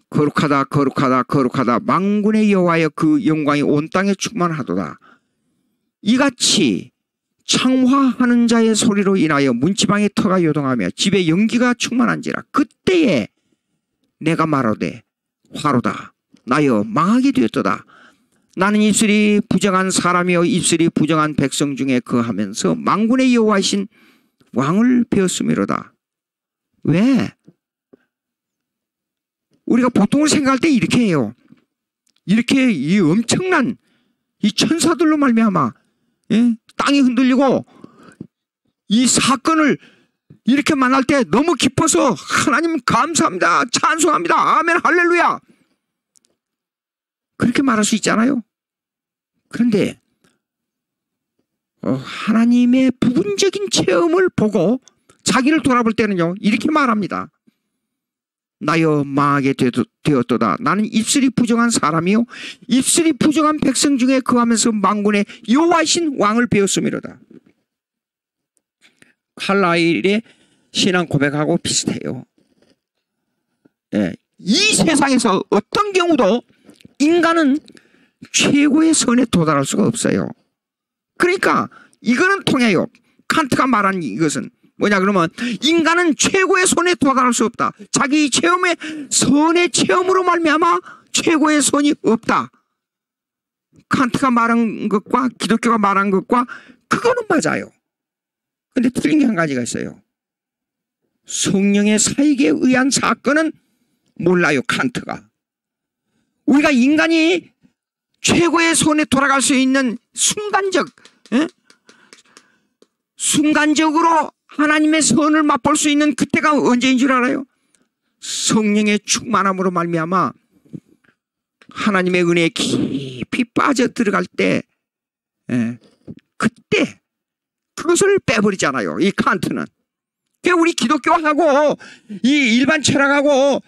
거룩하다 거룩하다 거룩하다 만군의 여호와여 그 영광이 온 땅에 충만하도다. 이같이 창화하는 자의 소리로 인하여 문지방의 터가 요동하며 집에 연기가 충만한지라. 그때에 내가 말하되 화로다 나여 망하게 되었도다. 나는 입술이 부정한 사람이요 입술이 부정한 백성 중에 거하면서 만군의 여호와이신 왕을 배웠음이로다. 왜? 우리가 보통을 생각할 때 이렇게 해요. 이렇게 이 엄청난 이 천사들로 말미암아 땅이 흔들리고 이 사건을 이렇게 만날 때 너무 기뻐서 하나님 감사합니다 찬송합니다 아멘 할렐루야 그렇게 말할 수 있잖아요. 그런데 하나님의 부분적인 체험을 보고 자기를 돌아볼 때는요 이렇게 말합니다. 나여 망하게 되었도다. 나는 입술이 부정한 사람이요 입술이 부정한 백성 중에 거하면서 만군의 여호와이신 왕을 배웠음이로다. 칼라일의 신앙 고백하고 비슷해요. 네. 이 세상에서 어떤 경우도 인간은 최고의 선에 도달할 수가 없어요. 그러니까 이거는 통해요. 칸트가 말한 이것은 뭐냐 그러면 인간은 최고의 선에 도달할 수 없다. 자기 체험의 선의 체험으로 말미암아 최고의 선이 없다. 칸트가 말한 것과 기독교가 말한 것과 그거는 맞아요. 근데 틀린 게 한 가지가 있어요. 성령의 사익에 의한 사건은 몰라요. 칸트가. 우리가 인간이 최고의 선에 돌아갈 수 있는 순간적으로 하나님의 선을 맛볼 수 있는 그때가 언제인 줄 알아요? 성령의 충만함으로 말미암아 하나님의 은혜에 깊이 빠져들어갈 때 그때 그것을 빼버리잖아요. 이 칸트는. 그러니까 우리 기독교하고 이 일반 철학하고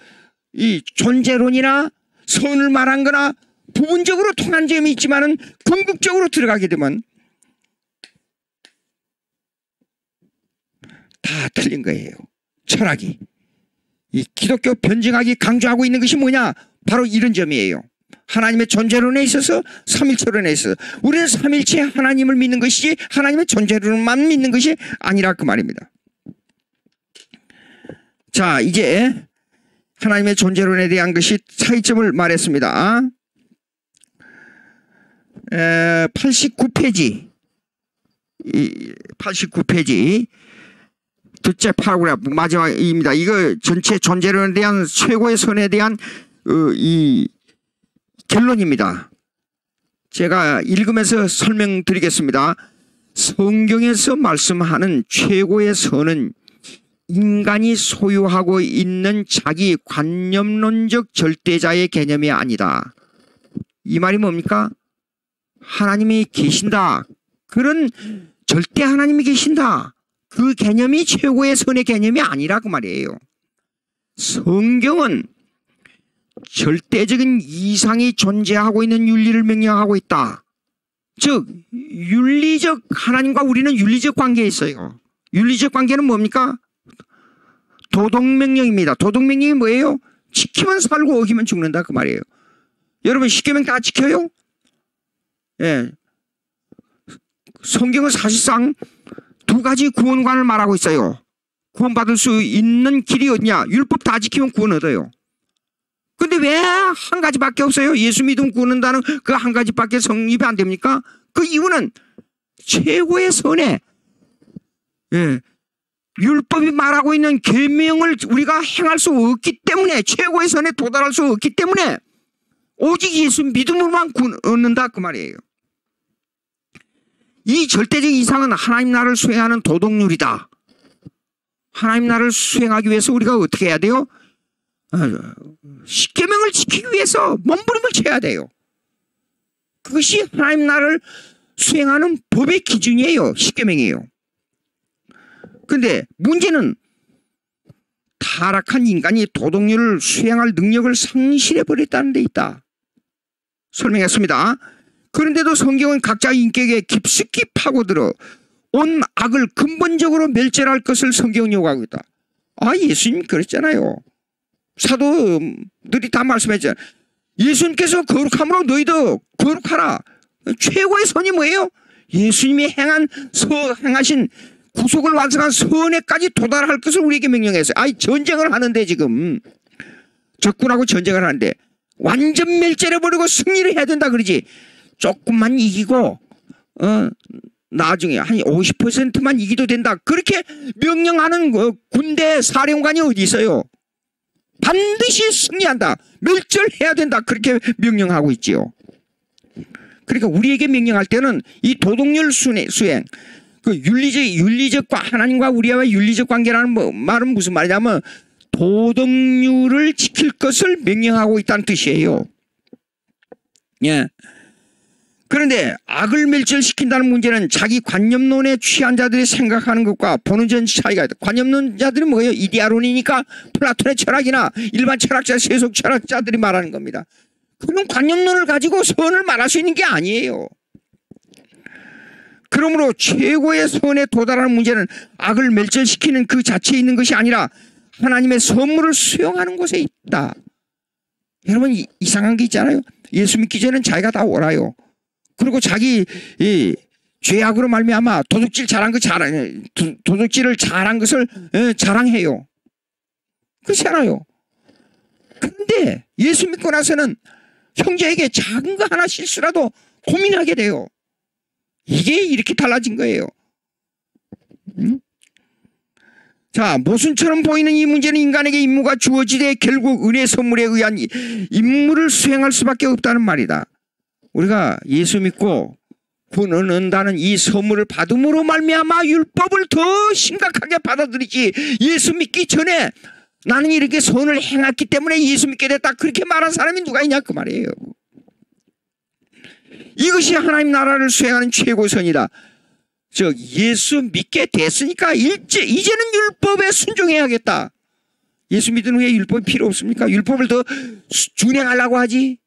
이 존재론이나 선을 말한 거나 부분적으로 통한 점이 있지만은 궁극적으로 들어가게 되면 다 틀린 거예요. 철학이. 이 기독교 변증학이 강조하고 있는 것이 뭐냐? 바로 이런 점이에요. 하나님의 존재론에 있어서 삼일체론에 있어서 우리는 삼일체 하나님을 믿는 것이지 하나님의 존재론만 믿는 것이 아니라 그 말입니다. 자, 이제 하나님의 존재론에 대한 것이 차이점을 말했습니다. 89페이지 89페이지 둘째 파라그래프 마지막입니다. 이거 전체 존재론에 대한 최고의 선에 대한 이 결론입니다. 제가 읽으면서 설명드리겠습니다. 성경에서 말씀하는 최고의 선은 인간이 소유하고 있는 자기 관념론적 절대자의 개념이 아니다. 이 말이 뭡니까? 하나님이 계신다. 그런 절대 하나님이 계신다. 그 개념이 최고의 선의 개념이 아니라 그 말이에요. 성경은 절대적인 이상이 존재하고 있는 윤리를 명령하고 있다. 즉 윤리적 하나님과 우리는 윤리적 관계에 있어요. 윤리적 관계는 뭡니까? 도덕명령입니다. 도덕명령이 뭐예요? 지키면 살고 어기면 죽는다 그 말이에요. 여러분 십계명 다 지켜요? 예. 성경은 사실상 두 가지 구원관을 말하고 있어요. 구원받을 수 있는 길이 어디냐? 율법 다 지키면 구원 얻어요. 근데 왜 한 가지밖에 없어요? 예수 믿으면 구원 얻는다는 그 한 가지밖에 성립이 안 됩니까? 그 이유는 최고의 선에 율법이 말하고 있는 계명을 우리가 행할 수 없기 때문에 최고의 선에 도달할 수 없기 때문에 오직 예수 믿음으로만 구원 얻는다 그 말이에요. 이 절대적 이상은 하나님 나라를 수행하는 도덕률이다. 하나님 나라를 수행하기 위해서 우리가 어떻게 해야 돼요? 십계명을 지키기 위해서 몸부림을 쳐야 돼요. 그것이 하나님 나라를 수행하는 법의 기준이에요. 십계명이에요. 그런데 문제는 타락한 인간이 도덕률을 수행할 능력을 상실해버렸다는 데 있다. 설명했습니다. 그런데도 성경은 각자의 인격에 깊숙이 파고들어 온 악을 근본적으로 멸절할 것을 성경은 요구하고 있다. 아, 예수님 그랬잖아요. 사도들이 다 말씀했잖아요. 예수님께서 거룩함으로 너희도 거룩하라. 최고의 선이 뭐예요? 예수님이 행하신 구속을 완성한 선에까지 도달할 것을 우리에게 명령했어요. 아이, 전쟁을 하는데 지금 적군하고 전쟁을 하는데 완전 멸절해버리고 승리를 해야 된다 그러지. 조금만 이기고 나중에 한 50%만 이기도 된다. 그렇게 명령하는 군대 사령관이 어디 있어요? 반드시 승리한다. 멸절해야 된다. 그렇게 명령하고 있지요. 그러니까 우리에게 명령할 때는 이 도덕률 수행, 그 윤리적과 하나님과 우리와의 윤리적 관계라는 말은 무슨 말이냐면 도덕률을 지킬 것을 명령하고 있다는 뜻이에요. 예. 그런데 악을 멸절시킨다는 문제는 자기 관념론에 취한 자들이 생각하는 것과 보는 점 차이가 있다. 관념론자들은 뭐예요? 이데아론이니까 플라톤의 철학이나 일반 철학자, 세속 철학자들이 말하는 겁니다. 그런 관념론을 가지고 선을 말할 수 있는 게 아니에요. 그러므로 최고의 선에 도달하는 문제는 악을 멸절시키는 그 자체에 있는 것이 아니라 하나님의 선물을 수용하는 곳에 있다. 여러분 이상한 게 있잖아요. 예수 믿기 전에는 자기가 다 옳아요. 그리고 자기 죄악으로 말미암아 도둑질 도둑질을 잘한 것을 자랑해요. 그렇잖아요. 그런데 예수 믿고 나서는 형제에게 작은 거 하나 실수라도 고민하게 돼요. 이게 이렇게 달라진 거예요. 자, 모순처럼 보이는 이 문제는 인간에게 임무가 주어지되 결국 은혜 선물에 의한 임무를 수행할 수밖에 없다는 말이다. 우리가 예수 믿고 구원 얻는다는 이 선물을 받음으로 말미암아 율법을 더 심각하게 받아들이지, 예수 믿기 전에 나는 이렇게 선을 행했기 때문에 예수 믿게 됐다 그렇게 말한 사람이 누가 있냐 그 말이에요. 이것이 하나님 나라를 수행하는 최고선이다. 즉 예수 믿게 됐으니까 이제는 율법에 순종해야겠다. 예수 믿은 후에 율법이 필요 없습니까? 율법을 더 준행하려고 하지.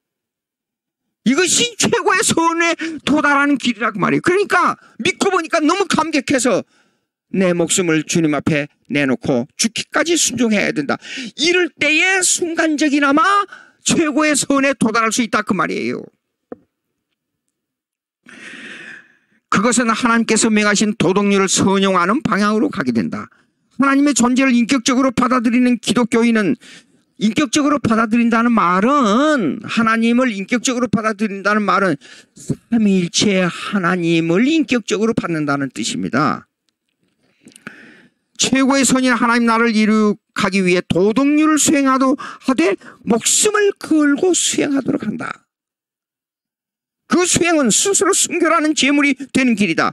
이것이 최고의 선에 도달하는 길이라고 말이에요. 그러니까 믿고 보니까 너무 감격해서 내 목숨을 주님 앞에 내놓고 죽기까지 순종해야 된다. 이럴 때에 순간적이나마 최고의 선에 도달할 수 있다 그 말이에요. 그것은 하나님께서 명하신 도덕률을 선용하는 방향으로 가게 된다. 하나님의 존재를 인격적으로 받아들이는 기독교인은, 인격적으로 받아들인다는 말은, 하나님을 인격적으로 받아들인다는 말은 삼위일체 하나님을 인격적으로 받는다는 뜻입니다. 최고의 선인 하나님 나라를 이룩하기 위해 도덕률을 수행하되 목숨을 걸고 수행하도록 한다. 그 수행은 스스로 순교라는 제물이 되는 길이다.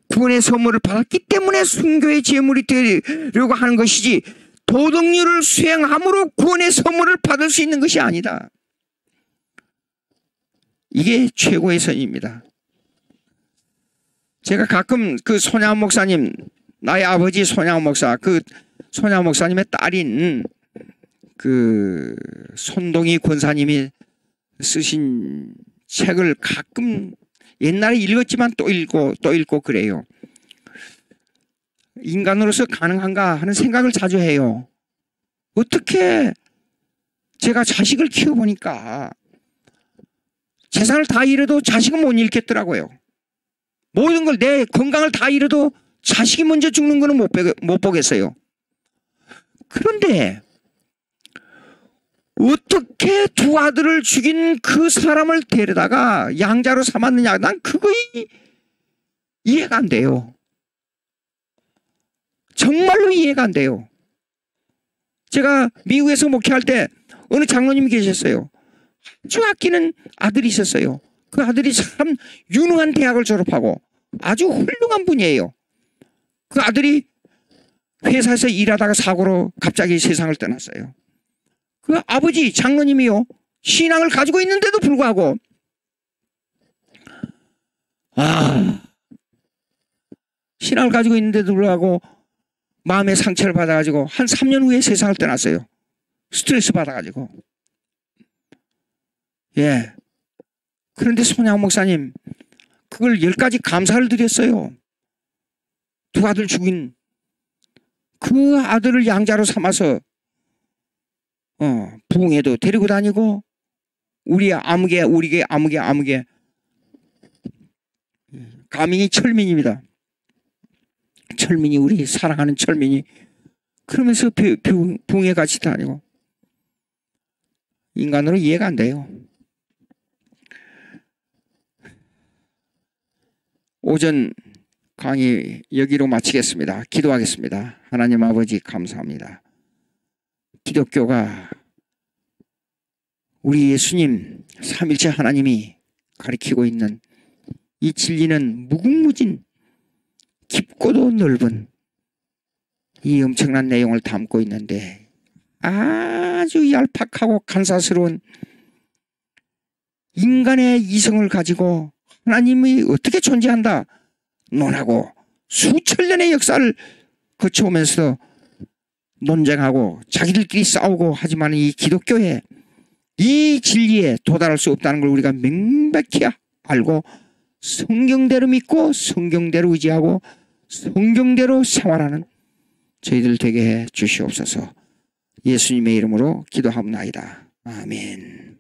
구원의 선물을 받았기 때문에 순교의 제물이 되려고 하는 것이지, 도덕률을 수행함으로 구원의 선물을 받을 수 있는 것이 아니다. 이게 최고의 선입니다. 제가 가끔 그 손양원 목사님, 나의 아버지 손양원 목사, 그 손양원 목사님의 딸인 그 손동희 권사님이 쓰신 책을 가끔 옛날에 읽었지만 또 읽고 그래요. 인간으로서 가능한가 하는 생각을 자주 해요. 어떻게 제가 자식을 키워보니까 재산을 다 잃어도 자식은 못 잃겠더라고요. 모든 걸, 내 건강을 다 잃어도 자식이 먼저 죽는 거는 못 보겠어요. 그런데 어떻게 두 아들을 죽인 그 사람을 데려다가 양자로 삼았느냐, 난 그거이 이해가 안 돼요. 정말로 이해가 안 돼요. 제가 미국에서 목회할 때 어느 장로님이 계셨어요. 아주 아끼는 아들이 있었어요. 그 아들이 참 유능한 대학을 졸업하고 아주 훌륭한 분이에요. 그 아들이 회사에서 일하다가 사고로 갑자기 세상을 떠났어요. 그 아버지 장로님이요, 신앙을 가지고 있는데도 불구하고 신앙을 가지고 있는데도 불구하고 마음의 상처를 받아가지고 한 3년 후에 세상을 떠났어요. 스트레스 받아가지고. 예. 그런데 손양원 목사님 그걸 10가지 감사를 드렸어요. 두 아들 죽인 그 아들을 양자로 삼아서 부흥회도 데리고 다니고, 우리의 아무개 가민이 철민입니다. 철민이, 우리 사랑하는 철민이. 그러면서 부흥회 같이 다니고. 인간으로 이해가 안 돼요. 오전 강의 여기로 마치겠습니다. 기도하겠습니다. 하나님 아버지 감사합니다. 기독교가, 우리 예수님 삼일체 하나님이 가리키고 있는 이 진리는 무궁무진 깊고도 넓은 이 엄청난 내용을 담고 있는데, 아주 얄팍하고 간사스러운 인간의 이성을 가지고 하나님이 어떻게 존재한다 논하고 수천 년의 역사를 거쳐오면서 논쟁하고 자기들끼리 싸우고 하지만 이 기독교에, 이 진리에 도달할 수 없다는 걸 우리가 명백히 알고 성경대로 믿고 성경대로 의지하고 성경대로 생활하는 저희들 되게 해 주시옵소서. 예수님의 이름으로 기도합니다. 아멘.